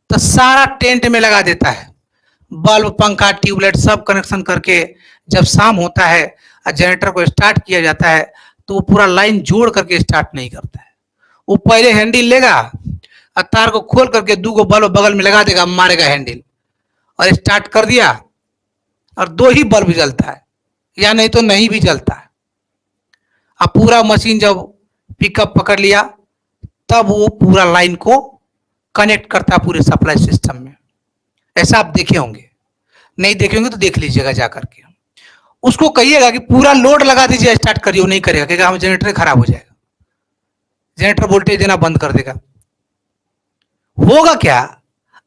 तो सारा टेंट में लगा देता है, बल्ब पंखा ट्यूबलाइट सब कनेक्शन करके जब शाम होता है और जनरेटर को स्टार्ट किया जाता है तो वो पूरा लाइन जोड़ करके स्टार्ट नहीं करता है। वो पहले हैंडल लेगा और तार को खोल करके 2 बल्ब बगल में लगा देगा, मारेगा हैंडल और स्टार्ट कर दिया और 2 ही बल्ब जलता है, या नहीं तो नहीं भी जलता है। अब पूरा मशीन जब पिकअप पकड़ लिया तब वो पूरा लाइन को कनेक्ट करता है पूरे सप्लाई सिस्टम में। ऐसा आप देखे होंगे, नहीं देखे होंगे तो देख लीजिएगा जा करके। उसको कहिएगा कि पूरा लोड लगा दीजिए, स्टार्ट करिए, वो नहीं करेगा, कहेगा हम जनरेटर खराब हो जाएगा, जनरेटर वोल्टेज देना बंद कर देगा। होगा क्या,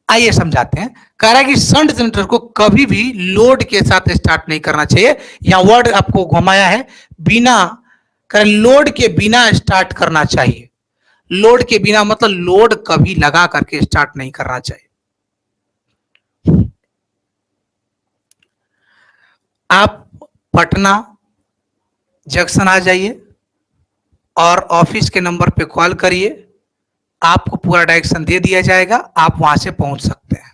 आइए समझाते हैं। कह रहा है कि शंट जनरेटर को कभी भी लोड के साथ स्टार्ट नहीं करना चाहिए। यहां वर्ड आपको घुमाया है, बिना, लोड के बिना स्टार्ट करना चाहिए। लोड के बिना मतलब लोड कभी लगा करके स्टार्ट नहीं करना चाहिए। आप पटना जंक्शन आ जाइए और ऑफिस के नंबर पे कॉल करिए, आपको पूरा डायरेक्शन दे दिया जाएगा, आप वहां से पहुंच सकते हैं।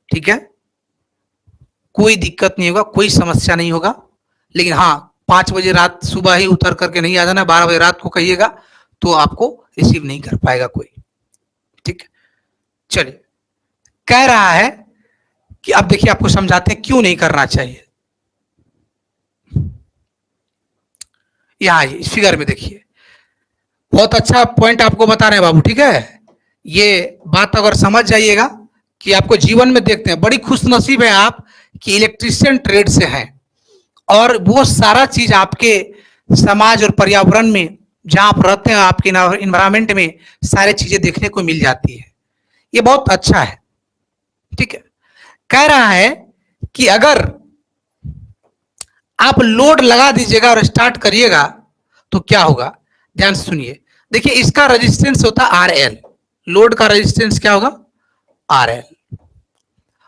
ठीक है, कोई दिक्कत नहीं होगा, कोई समस्या नहीं होगा। लेकिन हाँ, 5 बजे रात सुबह ही उतर करके नहीं आ जाना, 12 बजे रात को कहिएगा तो आपको रिसीव नहीं कर पाएगा कोई। ठीक है, चलिए, कह रहा है कि अब देखिए आपको समझाते हैं क्यों नहीं करना चाहिए। यहां इस फिगर में देखिए, बहुत अच्छा पॉइंट आपको बता रहे हैं बाबू। ठीक है, ये बात अगर समझ जाइएगा कि आपको जीवन में देखते हैं, बड़ी खुशनसीब है आप कि इलेक्ट्रीशियन ट्रेड से हैं और वो सारा चीज आपके समाज और पर्यावरण में जहां आप रहते हैं, आपके इन्वायरमेंट में सारी चीजें देखने को मिल जाती है। ये बहुत अच्छा है। ठीक है, कह रहा है कि अगर आप लोड लगा दीजिएगा और स्टार्ट करिएगा तो क्या होगा, ध्यान से सुनिए। देखिए इसका रेजिस्टेंस होता है RL, लोड का रेजिस्टेंस क्या होगा, RL,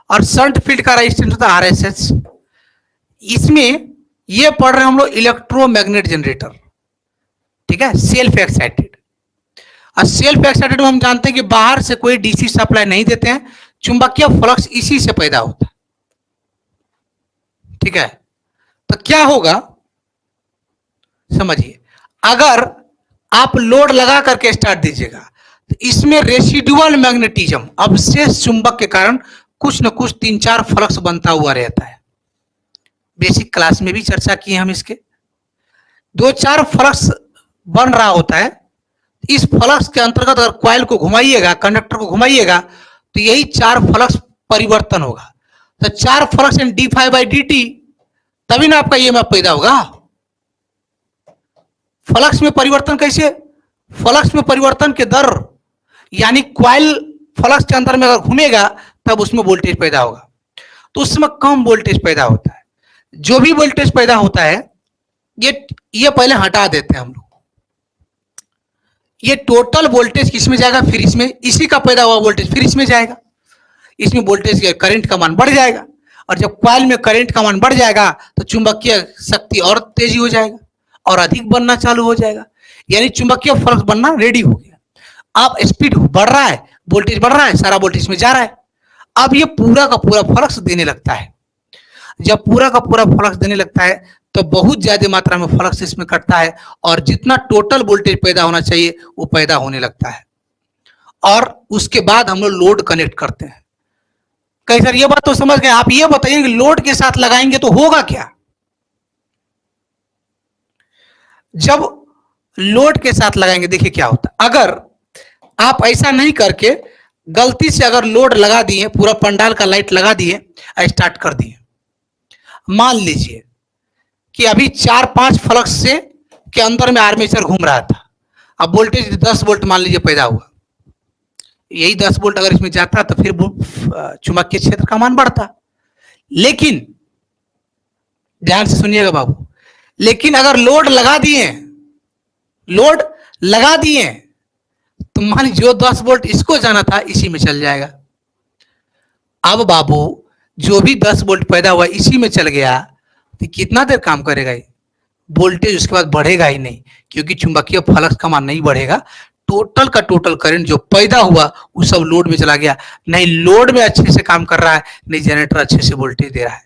और शंट फील्ड का रेजिस्टेंस होता है RSH। इसमें ये पढ़ रहे हैं हम लोग इलेक्ट्रोमैग्नेट जनरेटर। ठीक है, सेल्फ एक्साइटेड। और सेल्फ एक्साइटेड में हम जानते हैं कि बाहर से कोई डीसी सप्लाई नहीं देते हैं, चुंबकीय फ्लक्स इसी से पैदा होता है। ठीक है, तो क्या होगा समझिए, अगर आप लोड लगा करके स्टार्ट दीजिएगा तो इसमें रेसिडुअल मैग्नेटिज्म, अवशेष चुंबक के कारण कुछ न कुछ 3-4 फ्लक्स बनता हुआ रहता है। बेसिक क्लास में भी चर्चा की हम इसके, 2-4 फ्लक्स बन रहा होता है। इस फ्लक्स के अंतर्गत अगर कॉइल को घुमाइएगा, कंडक्टर को घुमाइएगा तो यही 4 फ्लक्स परिवर्तन होगा। तो 4 फ्लक्स इन d∅dt, तभी ना आपका ईएमएफ पैदा होगा। फ्लक्स में परिवर्तन कैसे, फ्लक्स में परिवर्तन के दर, यानी कॉइल फ्लक्स के अंदर में अगर घूमेगा तब उसमें वोल्टेज पैदा होगा, तो उसमें कम वोल्टेज पैदा होता है। जो भी वोल्टेज पैदा होता है ये पहले हटा देते हैं हम लोग। ये टोटल वोल्टेज किसमें जाएगा, फिर इसमें इसी का पैदा हुआ वोल्टेज फिर इसमें जाएगा, इसमें वोल्टेज करंट का मान बढ़ जाएगा, और जब कॉइल में करंट का मान बढ़ जाएगा तो चुंबकीय शक्ति और तेजी हो जाएगा और अधिक बनना चालू हो जाएगा, यानी चुंबकीय फ्लक्स बनना रेडी हो गया। अब स्पीड बढ़ रहा है, वोल्टेज बढ़ रहा है, सारा वोल्टेज में जा रहा है। अब ये पूरा का पूरा फ्लक्स देने लगता है। जब पूरा का पूरा फ्लक्स देने लगता है तो बहुत ज्यादा मात्रा में फ्लक्स इसमें कटता है और जितना टोटल वोल्टेज पैदा होना चाहिए वो पैदा होने लगता है। और उसके बाद हम लोग लोड कनेक्ट करते हैं। कहीं सर ये बात तो समझ गए, आप ये बताइए कि लोड के साथ लगाएंगे तो होगा क्या। जब लोड के साथ लगाएंगे देखिए क्या होता है। अगर आप ऐसा नहीं करके गलती से अगर लोड लगा दिए, पूरा पंडाल का लाइट लगा दिए, स्टार्ट कर दिए, मान लीजिए कि अभी 4-5 फ्लक्स से के अंदर में आर्मेचर घूम रहा था, अब वोल्टेज 10 वोल्ट मान लीजिए पैदा हुआ, यही 10 वोल्ट अगर इसमें जाता तो फिर चुंबकीय क्षेत्र का मान बढ़ता। लेकिन ध्यान से सुनिएगा बाबू, लेकिन अगर लोड लगा दिए तो मान जो 10 वोल्ट इसको जाना था इसी में चल जाएगा। अब बाबू जो भी 10 वोल्ट पैदा हुआ इसी में चल गया तो कितना देर काम करेगा ये, वोल्टेज उसके बाद बढ़ेगा ही नहीं, क्योंकि चुंबकीय फ्लक्स का मान नहीं बढ़ेगा। टोटल का टोटल करंट जो पैदा हुआ वो सब लोड में चला गया, नहीं लोड में अच्छे से काम कर रहा है, नहीं जनरेटर अच्छे से वोल्टेज दे रहा है।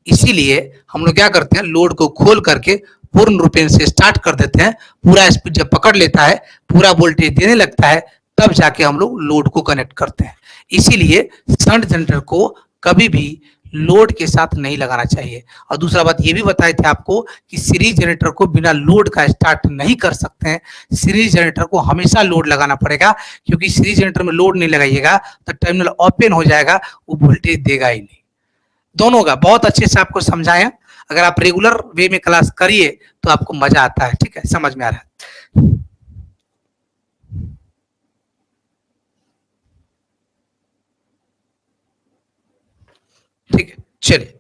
इसीलिए हम लोग क्या करते हैं, लोड को खोल करके पूर्ण रूपेण से स्टार्ट कर देते हैं, पूरा स्पीड जब पकड़ लेता है, पूरा वोल्टेज देने लगता है, तब जाके हम लोग लोड को कनेक्ट करते हैं। इसीलिए शंट जनरेटर को कभी भी लोड के साथ नहीं लगाना चाहिए। और दूसरा बात ये भी बताए थे आपको कि सीरीज जनरेटर को बिना लोड का स्टार्ट नहीं कर सकते हैं, सीरीज जनरेटर को हमेशा लोड लगाना पड़ेगा, क्योंकि सीरीज जनरेटर में लोड नहीं लगाइएगा तो टर्मिनल ओपन हो जाएगा, वो वोल्टेज देगा ही नहीं। दोनों का बहुत अच्छे से आपको समझाया, अगर आप रेगुलर वे में क्लास करिए तो आपको मजा आता है, ठीक है, समझ में आ रहा है। ठीक है, चलिए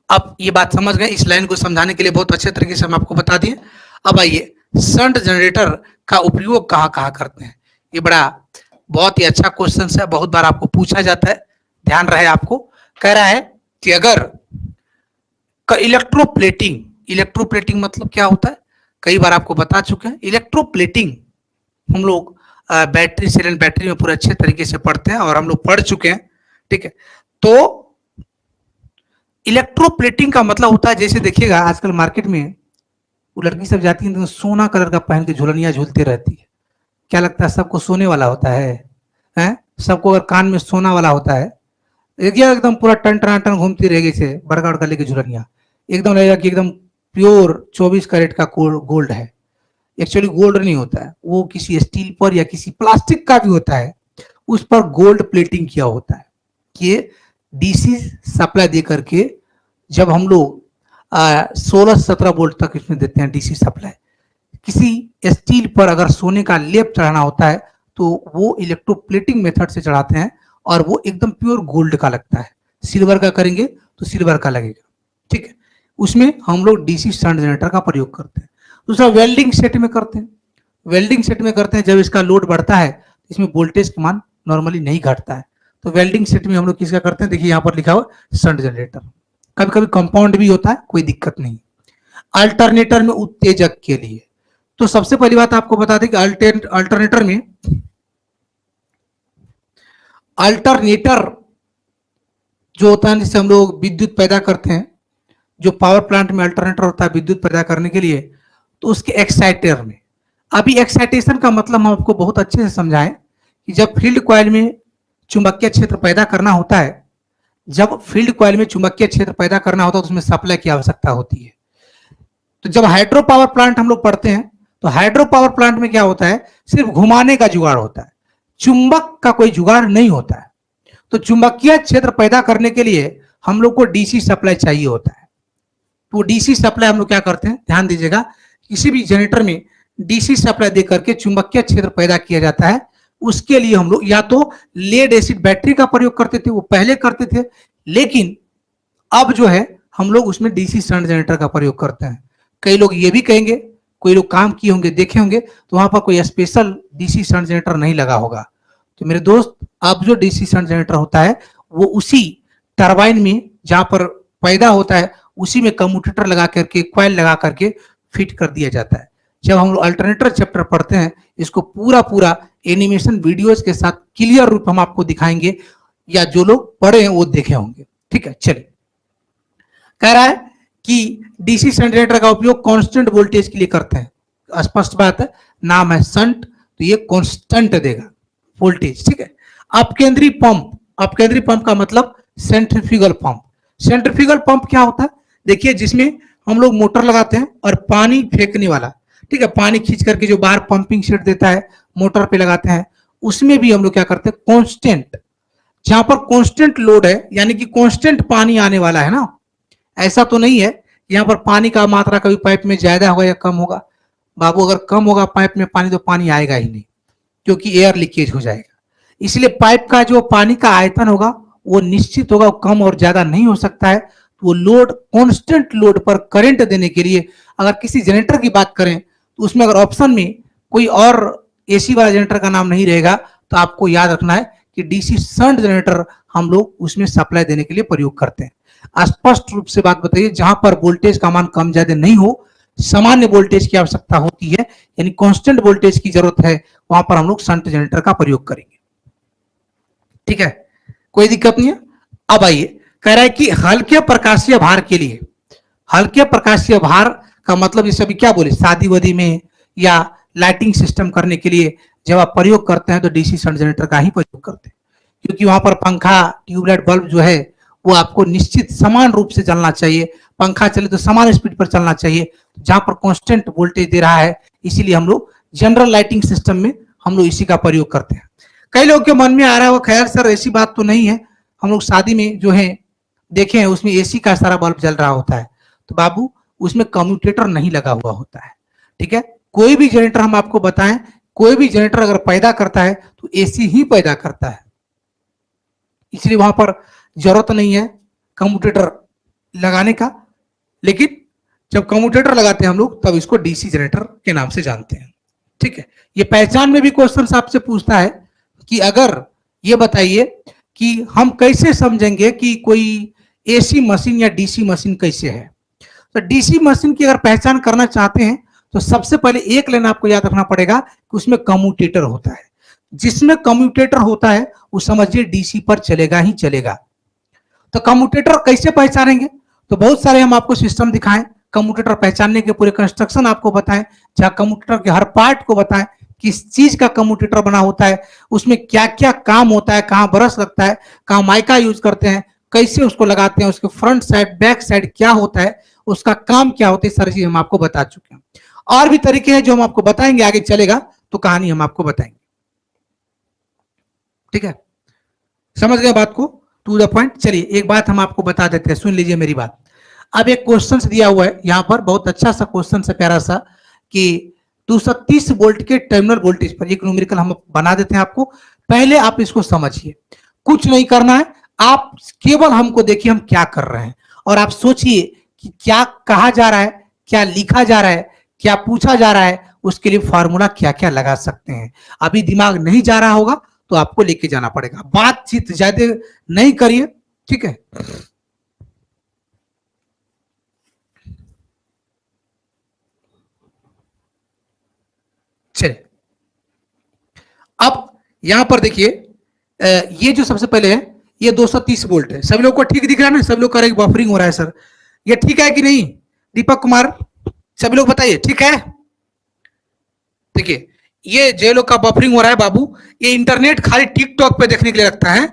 अब ये बात समझ गए, इस लाइन को समझाने के लिए बहुत अच्छे तरीके से हम आपको बता दिए। अब आइए शंट जनरेटर का उपयोग कहाँ कहाँ करते हैं, ये बड़ा बहुत ही अच्छा क्वेश्चन है, बहुत बार आपको पूछा जाता है, ध्यान रहे आपको। कह रहा है कि अगर इलेक्ट्रोप्लेटिंग मतलब क्या होता है, कई बार आपको बता चुके हैं। इलेक्ट्रोप्लेटिंग हम लोग बैटरी सेलेंट बैटरी में पूरे अच्छे तरीके से पढ़ते हैं और हम लोग पढ़ चुके हैं, ठीक है। तो इलेक्ट्रोप्लेटिंग का मतलब होता है, जैसे देखिएगा आजकल मार्केट में वो लड़की सब जाती है तो सोना कलर का पहन के झुलनिया झूलती रहती है, क्या लगता है सबको सोने वाला होता है, हैं? सबको अगर कान में सोना वाला होता है, एकदम पूरा टन टन टन घूमती रहेगी से बड़का बड़का लेके झुलनिया, एकदम लगेगा कि एकदम प्योर 24 कैरेट का गोल्ड है। एक्चुअली गोल्ड नहीं होता है, वो किसी स्टील पर या किसी प्लास्टिक का भी होता है, उस पर गोल्ड प्लेटिंग किया होता है। कि डीसी सप्लाई दे करके जब हम लोग 16-17 वोल्ट तक इसमें देते हैं डीसी सप्लाई, किसी स्टील पर अगर सोने का लेप चढ़ाना होता है तो वो इलेक्ट्रोप्लेटिंग मेथड से चढ़ाते हैं और वो एकदम प्योर गोल्ड का लगता है। सिल्वर का करेंगे तो सिल्वर का लगेगा, ठीक है। उसमें हम लोग डीसी शंट जनरेटर का प्रयोग करते हैं। दूसरा वेल्डिंग सेट में करते हैं, वेल्डिंग सेट में करते हैं जब इसका लोड बढ़ता है तो इसमें वोल्टेज का मान नॉर्मली नहीं घटता है, तो वेल्डिंग सेट में हम लोग किसका करते हैं, देखिए यहाँ पर लिखा हुआ शंट जनरेटर। कभी कभी कंपाउंड भी होता है, कोई दिक्कत नहीं। अल्टरनेटर में उत्तेजक के लिए, तो सबसे पहली बात आपको बता दें कि अल्टरनेटर जो होता है जिससे हम लोग विद्युत पैदा करते हैं, जो पावर प्लांट में अल्टरनेटर होता है विद्युत पैदा करने के लिए, तो उसके एक्साइटर में, अभी एक्साइटेशन का मतलब हम आपको बहुत अच्छे से समझाएं कि जब फील्ड कॉइल में चुंबकीय क्षेत्र पैदा करना होता है, जब फील्ड कॉइल में चुंबकीय क्षेत्र पैदा करना होता है तो उसमें सप्लाई की आवश्यकता होती है। तो जब हाइड्रो पावर प्लांट हम लोग पढ़ते हैं तो हाइड्रो पावर प्लांट में क्या होता है, सिर्फ घुमाने का जुगाड़ होता है, चुंबक का कोई जुगाड़ नहीं होता है। तो चुंबकीय क्षेत्र पैदा करने के लिए हम लोग को डीसी सप्लाई चाहिए होता है। तो डीसी सप्लाई हम लोग क्या करते हैं, ध्यान दीजिएगा, किसी भी जनरेटर में डीसी सप्लाई दे करके चुंबकीय क्षेत्र पैदा किया जाता है। उसके लिए हम लोग या तो लेड एसिड बैटरी का प्रयोग करते थे, वो पहले करते थे, लेकिन अब जो है हम लोग उसमें डीसी शंट जनरेटर का प्रयोग करते हैं। कई लोग ये भी कहेंगे, कोई लोग काम किए होंगे, देखे होंगे, तो वहां पर कोई स्पेशल डीसी शंट जनरेटर नहीं लगा होगा। तो मेरे दोस्त, अब जो डीसी शंट जनरेटर होता है वो उसी टरबाइन में जहां पर पैदा होता है उसी में कम्यूटेटर लगा करके, क्वाइल लगा करके फिट कर दिया जाता है। जब हम लोग अल्टरनेटर चैप्टर पढ़ते हैं, इसको पूरा पूरा एनिमेशन वीडियोस के साथ क्लियर रूप हम आपको दिखाएंगे, या जो लोग पढ़े हैं वो देखे होंगे। ठीक है, चलिए। कह रहा है कि डीसी शंट जनरेटर का उपयोग कांस्टेंट वोल्टेज के लिए करते हैं। स्पष्ट बात है, नाम है शंट, तो ये कांस्टेंट देगा वोल्टेज। ठीक है। अपकेंद्री पंप, अपकेंद्री पंप का मतलब सेंट्रीफ्यूगल पंप। सेंट्रीफ्यूगल पंप क्या होता है? देखिए, जिसमें हम लोग मोटर लगाते हैं और पानी फेंकने वाला, ठीक है, पानी खींच करके जो बाहर पंपिंग सेट देता है, मोटर पे लगाते हैं, उसमें भी हम लोग क्या करते हैं, कांस्टेंट, जहां पर कांस्टेंट लोड है, यानी कि कांस्टेंट पानी आने वाला है ना। ऐसा तो नहीं है यहां पर पानी का मात्रा कभी पाइप में ज्यादा होगा या कम होगा। बाबू, अगर कम होगा पाइप में पानी तो पानी आएगा ही नहीं, क्योंकि एयर लीकेज हो जाएगा। इसलिए पाइप का जो पानी का आयतन होगा वो निश्चित होगा, कम और ज्यादा नहीं हो सकता है। तो वो लोड, कांस्टेंट लोड पर करंट देने के लिए अगर किसी जनरेटर की बात करें तो उसमें अगर ऑप्शन में कोई और एसी वाला जनरेटर का नाम नहीं रहेगा तो आपको याद रखना है कि डीसी शंट जनरेटर हम लोग उसमें सप्लाई देने के लिए प्रयोग करते हैं। स्पष्ट रूप से बात बताइए, जहां पर वोल्टेज का मान कम ज्यादा नहीं हो, सामान्य वोल्टेज की आवश्यकता होती है, यानी कांस्टेंट वोल्टेज की जरूरत है, वहां पर हम लोग शंट जनरेटर का प्रयोग करेंगे। ठीक है, कोई दिक्कत नहीं है। अब आइए, कह रहा है कि हल्के प्रकाशीय भार के लिए, हल्के प्रकाशीय भार का मतलब जैसे अभी क्या बोले, शादी वादी में या लाइटिंग सिस्टम करने के लिए जब आप प्रयोग करते हैं तो डीसी शंट जनरेटर का ही प्रयोग करते हैं, क्योंकि वहां पर पंखा, ट्यूबलाइट, बल्ब जो है वो आपको निश्चित समान रूप से चलना चाहिए। पंखा चले तो समान स्पीड पर चलना चाहिए, जहां पर कांस्टेंट वोल्टेज दे रहा है, इसीलिए हम लोग जनरल लाइटिंग सिस्टम में हम लोग इसी का प्रयोग करते हैं। कई लोगों के मन में आ रहा है वो, खैर सर ऐसी बात तो नहीं है, हम लोग शादी में जो है देखे हैं उसमें एसी का सारा बल्ब जल रहा होता है। तो बाबू, उसमें कम्यूटेटर नहीं लगा हुआ होता है। ठीक है, कोई भी जनरेटर हम आपको बताएं, कोई भी जनरेटर अगर पैदा करता है तो एसी ही पैदा करता है, इसलिए वहां पर जरूरत नहीं है कम्यूटेटर लगाने का। लेकिन जब कम्यूटेटर लगाते हैं हम लोग तब इसको डीसी जनरेटर के नाम से जानते हैं। ठीक है, ये पहचान में भी क्वेश्चन आपसे पूछता है कि अगर ये बताइए कि हम कैसे समझेंगे कि कोई एसी मशीन या डीसी मशीन कैसे है। तो डीसी मशीन की अगर पहचान करना चाहते हैं तो सबसे पहले एक लाइन आपको याद रखना पड़ेगा कि उसमें कम्यूटेटर होता है। जिसमें कम्यूटेटर होता है वो समझिए डीसी पर चलेगा ही चलेगा। तो कम्यूटेटर कैसे पहचानेंगे? तो बहुत सारे हम आपको सिस्टम दिखाएं, कम्यूटेटर पहचानने के पूरे कंस्ट्रक्शन आपको बताएं, जहां कम्यूटेटर के हर पार्ट को बताएं, किस चीज का कम्यूटेटर बना होता है, उसमें क्या क्या काम होता है, कहां ब्रश लगता है, कहां माइका यूज करते हैं, कैसे उसको लगाते हैं, उसके फ्रंट साइड बैक साइड क्या होता है, उसका काम क्या होता है, सारी चीज हम आपको बता चुके हैं। और भी तरीके हैं जो हम आपको बताएंगे, आगे चलेगा तो कहानी हम आपको बताएंगे। ठीक है, समझ गए बात को, टू द पॉइंट। चलिए एक बात हम आपको बता देते हैं, सुन लीजिए मेरी बात। अब एक क्वेश्चन दिया हुआ है यहां पर, बहुत अच्छा सा क्वेश्चन है, प्यारा सा, कि 230 वोल्ट के टर्मिनल वोल्टेज पर एक न्यूमेरिकल हम बना देते हैं आपको। पहले आप इसको समझिए, कुछ नहीं करना है, आप केवल हमको देखिए हम क्या कर रहे हैं, और आप सोचिए कि क्या कहा जा रहा है, क्या लिखा जा रहा है, क्या पूछा जा रहा है, उसके लिए फॉर्मूला क्या क्या लगा सकते हैं। अभी दिमाग नहीं जा रहा होगा तो आपको लेके जाना पड़ेगा, बातचीत ज्यादा नहीं करिए। ठीक है, चलिए अब यहां पर देखिए, ये जो सबसे पहले है ये 230 वोल्ट है। सभी लोग को ठीक दिख रहा है ना? सभी लोग कह रहे हैं बफरिंग हो रहा है सर, ये ठीक है कि नहीं? दीपक कुमार, सभी लोग बताइए ठीक है? देखिए, ये जे लोग का बफरिंग हो रहा है बाबू, ये इंटरनेट खाली टिकटॉक पे देखने के लिए रखता है।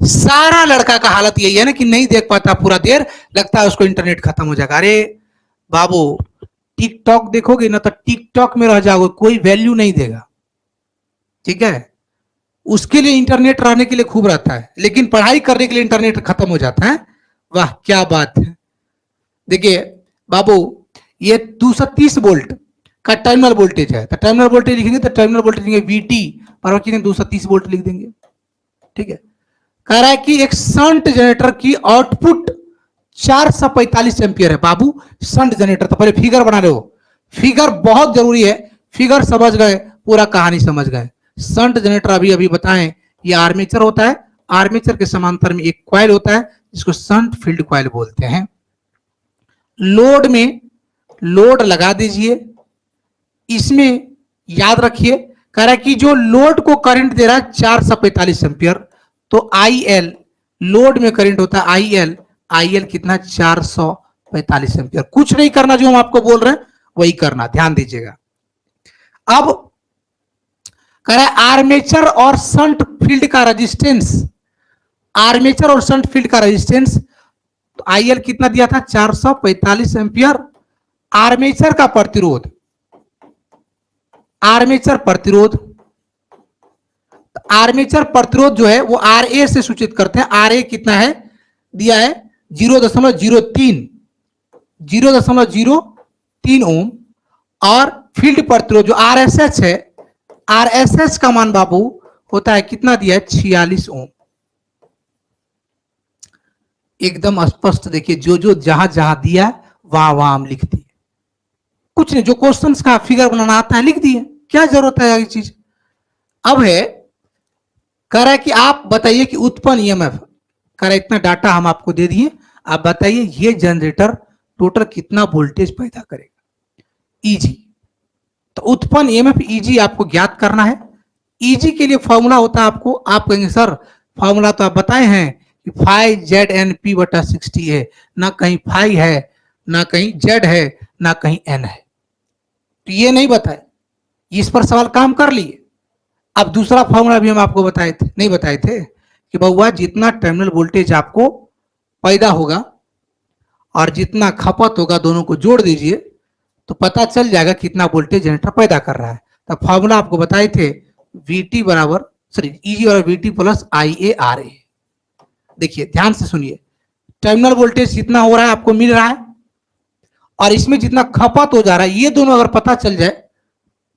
सारा लड़का का हालत यही है ना कि नहीं देख पाता पूरा देर, लगता है उसको इंटरनेट खत्म हो जाएगा। अरे बाबू, टिकटॉक देखोगे ना तो टिकटॉक में रह जाओगे, कोई वैल्यू नहीं देगा। ठीक है, उसके लिए इंटरनेट रहने के लिए खूब रहता है, लेकिन पढ़ाई करने के लिए इंटरनेट खत्म हो जाता है। वाह क्या बात है। देखिए बाबू, ये 230 वोल्ट का टर्मिनल वोल्टेज है, तो टर्मिनल वोल्टेज लिखेंगे तो टर्मिनल वोल्टेज लिखेंगे वीटी, पर 230 वोल्ट लिख देंगे। ठीक है, कह रहा है कि एक शंट जनरेटर की आउटपुट 445 एम्पियर है बाबू शंट जनरेटर। तो पहले फिगर बना लो, फिगर बहुत जरूरी है, फिगर समझ गए पूरा कहानी समझ गए। शंट जनरेटर अभी अभी बताएं, ये आर्मेचर होता है, आर्मेचर के समांतर में एक कॉइल होता है जिसको शंट फील्ड कॉइल बोलते हैं। लोड में लोड लगा दीजिए, इसमें याद रखिए कह रहा है कि जो लोड को करंट दे रहा है 445 एम्पियर, तो आई एल लोड में करंट होता है आई एल, आई एल कितना 445 एम्पियर। कुछ नहीं करना, जो हम आपको बोल रहे हैं वही करना, ध्यान दीजिएगा। अब कह रहा है आर्मेचर और शंट फील्ड का रेजिस्टेंस, आर्मेचर और शंट फील्ड का रेजिस्टेंस, तो आई एल कितना दिया था 445 एम्पियर। आर्मेचर का प्रतिरोध, आर्मेचर प्रतिरोध, आर्मेचर प्रतिरोध जो है वो आर ए से सूचित करते हैं। आर ए कितना है दिया है 0.03, 0.03 ओम। और फील्ड प्रतिरोध जो आर एस एच है, आर एस एच का मान बाबू होता है कितना दिया है 46 ओम। एकदम स्पष्ट देखिए, जो जो जहां जहां दिया वहां वहां हम लिख दिए, कुछ नहीं, जो क्वेश्चंस का फिगर बनाना आता है लिख दिए, क्या जरूरत है ये चीज। अब है कह रहा है कि आप बताइए कि उत्पन्न ईएमएफ, कह रहा है इतना डाटा हम आपको दे दिए, आप बताइए ये जनरेटर टोटल कितना वोल्टेज पैदा करेगा, ईजी। तो उत्पन्न ईएमएफ ईजी आपको ज्ञात करना है। ईजी के लिए फॉर्मूला होता है आपको, आप कहेंगे सर फॉर्मूला तो आप बताए हैं कि फाइव जेड एन पी बटा 60 है, ना कहीं फाइव है ना कहीं जेड है ना कहीं एन है, तो ये नहीं बताए, इस पर सवाल काम कर लिए। अब दूसरा फॉर्मूला भी हम आपको बताए थे, नहीं बताए थे कि बहुआ जितना टर्मिनल वोल्टेज आपको पैदा होगा और जितना खपत होगा दोनों को जोड़ दीजिए तो पता चल जाएगा कितना वोल्टेज जनरेटर पैदा कर रहा है। तो फॉर्मूला आपको बताए थे वीटी बराबर सॉरी ईजी और VT plus I A R A. देखिए ध्यान से सुनिए, टर्मिनल वोल्टेज जितना हो रहा है आपको मिल रहा है और इसमें जितना खपत हो जा रहा है, ये दोनों अगर पता चल जाए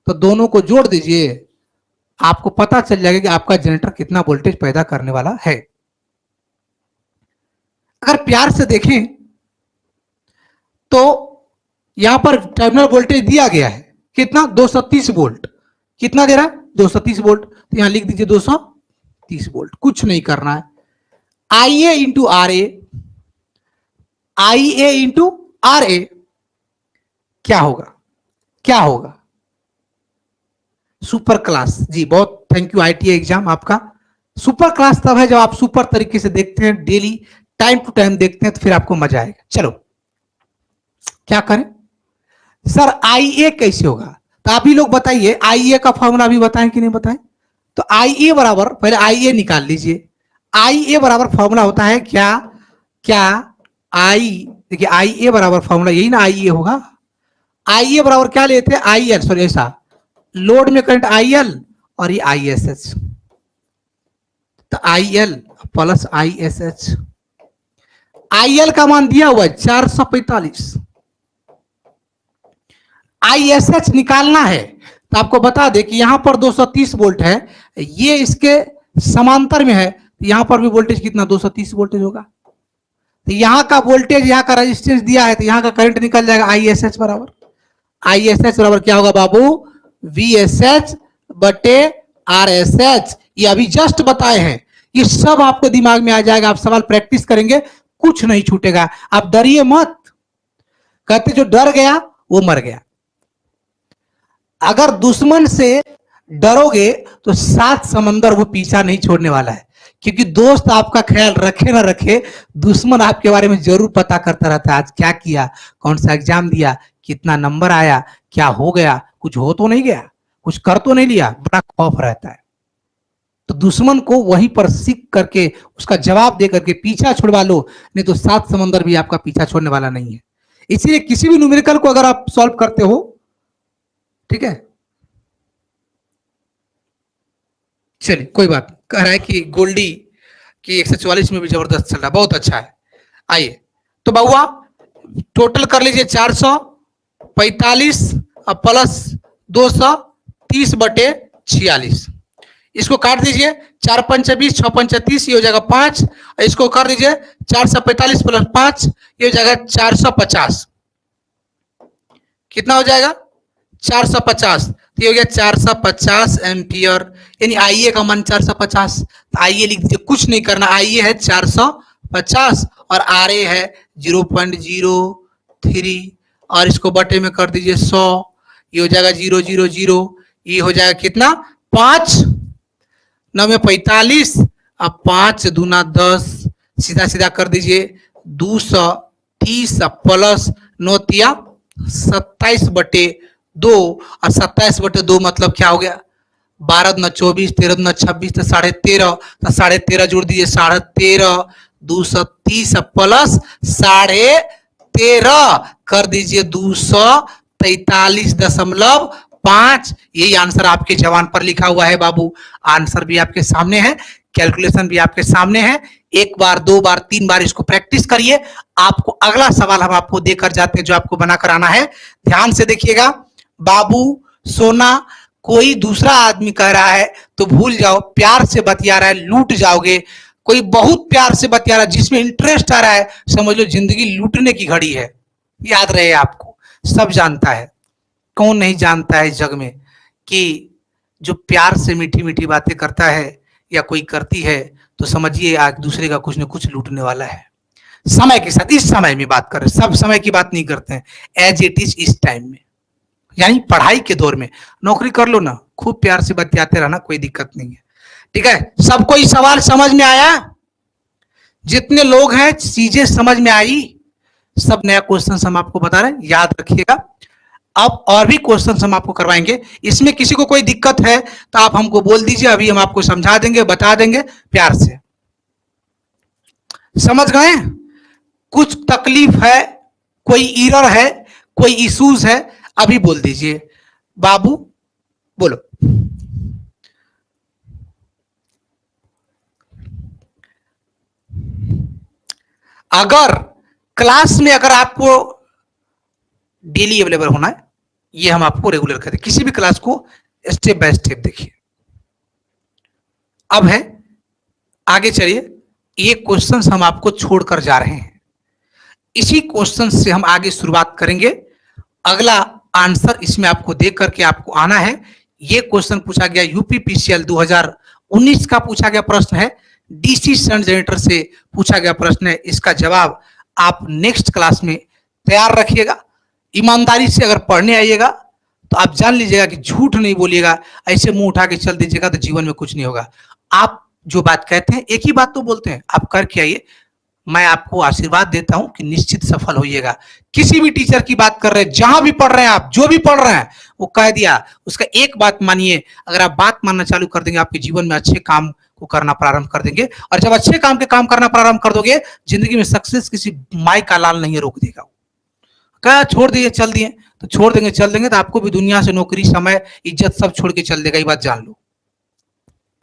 तो दोनों को जोड़ दीजिए, आपको पता चल जाएगा कि आपका जनरेटर कितना वोल्टेज पैदा करने वाला है। अगर प्यार से देखें तो यहां पर टर्मिनल वोल्टेज दिया गया है कितना 230 वोल्ट, कितना दे रहा है 230 वोल्ट, तो यहां लिख दीजिए 230 वोल्ट। कुछ नहीं करना है, I A into R A, I A into R A क्या होगा, क्या होगा सुपर क्लास। जी बहुत थैंक यू, आईटीआई एग्जाम आपका सुपर क्लास तब है जब आप सुपर तरीके से देखते हैं, डेली टाइम टू टाइम देखते हैं, तो फिर आपको मजा आएगा। चलो क्या करें सर, आई ए कैसे होगा, तो आप ही लोग बताइए, आई ए का फॉर्मूला भी बताएं कि नहीं बताएं। तो आई ए बराबर, पहले आई ए निकाल लीजिए, आई ए बराबर फॉर्मूला होता है क्या, क्या आई, देखिए आई ए बराबर फॉर्मूला यही ना, आई ए होगा, आई ए बराबर क्या लेते हैं आई एल, सॉरी ऐसा लोड में करंट आई एल और ये आई एस एच, तो I L plus I S H. I L का मान दिया हुआ है 445, आई एस एच निकालना है, तो आपको बता दें कि यहां पर 230 वोल्ट है, ये इसके समांतर में है, तो यहां पर भी वोल्टेज कितना 230 वोल्टेज होगा, तो यहां का वोल्टेज यहां का रेजिस्टेंस दिया है, तो यहां का करंट निकल जाएगा आई एस एच बराबर, आई एस एच बराबर क्या होगा बाबू वी एस एच बटे आर एस एच। ये अभी जस्ट बताए हैं, ये सब आपको दिमाग में आ जाएगा, आप सवाल प्रैक्टिस करेंगे कुछ नहीं छूटेगा, आप डरिए मत। कहते जो डर गया वो मर गया, अगर दुश्मन से डरोगे तो 7 समंदर वो पीछा नहीं छोड़ने वाला है, क्योंकि दोस्त आपका ख्याल रखे ना रखे, दुश्मन आपके बारे में जरूर पता करता रहता है, आज क्या किया, कौन सा एग्जाम दिया, कितना नंबर आया, क्या हो गया, कुछ हो तो नहीं गया, कुछ कर तो नहीं लिया, बड़ा खौफ रहता है। तो दुश्मन को वहीं पर सीख करके उसका जवाब दे करके पीछा छुड़वा लो, नहीं तो 7 समंदर भी आपका पीछा छोड़ने वाला नहीं है। इसीलिए किसी भी न्यूमेरिकल को अगर आप सॉल्व करते हो, ठीक है, चलिए कोई बात, कह रहा है कि गोल्डी की 144 में भी जबरदस्त चल रहा है, बहुत अच्छा है। आइए तो बाबुआ टोटल कर लीजिए 445 प्लस 230 बटे 46, इसको काट दीजिए, 4 पंच 20, 6 पंच 30, ये हो जाएगा 5। इसको कर दीजिए 445 प्लस 5, ये हो जाएगा 450। कितना हो जाएगा? 450। तो ये हो गया 450 एम्पियर, यानी आईए का मान 450। तो आईए लिख दीजिए, कुछ नहीं करना, आईए है 450 और आर ए है 0.03 और इसको बटे में कर दीजिए 100, ये हो जाएगा 000, ये हो जाएगा कितना? 5 9 में 45, अब 5 दूना 10, सीधा सीधा कर दीजिए 230 प्लस 9 तिया 27 बटे 2 और 27 बटे 2 मतलब क्या हो गया? 12 दूना 24, 13 दूना 26, तो 13.5, तो 13.5 जोड़ दीजिए 13.5, 230 प्लस 13.5 कर दीजिए 243.5। यही आंसर आपके जवान पर लिखा हुआ है बाबू। आंसर भी आपके सामने है, कैलकुलेशन भी आपके सामने है। एक बार, दो बार, तीन बार इसको प्रैक्टिस करिए। आपको अगला सवाल हम आपको देकर जाते हैं जो आपको बनाकर आना है। ध्यान से देखिएगा। बाबू सोना, कोई दूसरा आदमी कह रहा है तो भूल जाओ, प्यार से बतिया रहा है, लूट जाओगे। कोई बहुत प्यार से बतिया रहा है, जिसमें इंटरेस्ट आ रहा है, समझ लो जिंदगी लूटने की घड़ी है। याद रहे, आपको सब जानता है, कौन नहीं जानता है इस जग में कि जो प्यार से मीठी मीठी बातें करता है या कोई करती है तो समझिए आज दूसरे का कुछ न कुछ लूटने वाला है। समय के साथ, इस समय में बात कर रहे, सब समय की बात नहीं करते हैं, एज इट इज इस टाइम में, यानी पढ़ाई के दौर में। नौकरी कर लो ना, खूब प्यार से बतियाते रहना, कोई दिक्कत नहीं है। ठीक है, सबको ये सवाल समझ में आया? जितने लोग हैं चीजें समझ में आई? सब नया क्वेश्चन हम आपको बता रहे हैं, याद रखिएगा। अब और भी क्वेश्चन हम आपको करवाएंगे, इसमें किसी को कोई दिक्कत है तो आप हमको बोल दीजिए, अभी हम आपको समझा देंगे, बता देंगे प्यार से। समझ गए? कुछ तकलीफ है, कोई एरर है, कोई इश्यूज है, अभी बोल दीजिए। बाबू बोलो। अगर क्लास में अगर आपको डेली अवेलेबल होना है, ये हम आपको रेगुलर करते हैं, किसी भी क्लास को स्टेप बाय स्टेप देखिए। अब है आगे चलिए, ये क्वेश्चंस हम आपको छोड़कर जा रहे हैं, इसी क्वेश्चन से हम आगे शुरुआत करेंगे। अगला आंसर इसमें आपको देख करके आपको आना है। ये क्वेश्चन पूछा गया यूपीपीसीएल 2019 का पूछा गया प्रश्न है, डीसी शंट जनरेटर से पूछा गया प्रश्न है। इसका जवाब आप नेक्स्ट क्लास में तैयार रखिएगा। ईमानदारी से अगर पढ़ने आइएगा तो आप जान लीजिएगा कि झूठ नहीं बोलिएगा, ऐसे मुंह उठा के चल दीजिएगा तो जीवन में कुछ नहीं होगा। आप जो बात कहते हैं, एक ही बात तो बोलते हैं, आप करके आइए। मैं आपको आशीर्वाद देता हूं कि निश्चित सफल होइएगा। किसी भी टीचर की बात कर रहे हैं, जहां भी पढ़ रहे हैं आप, जो भी पढ़ रहे हैं वो कह दिया, उसका एक बात मानिए। अगर आप बात मानना चालू कर देंगे, आपके जीवन में अच्छे काम को करना प्रारंभ कर देंगे। और जब अच्छे काम के काम करना प्रारंभ कर दोगे, जिंदगी में सक्सेस किसी माई का लाल नहीं रोक देगा। क्या छोड़ दिए चल दिए तो छोड़ देंगे, चल देंगे तो आपको भी दुनिया से नौकरी, समय, इज्जत सब छोड़ के चल देगा। ये बात जान लो।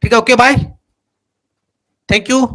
ठीक है, ओके बाय, थैंक यू।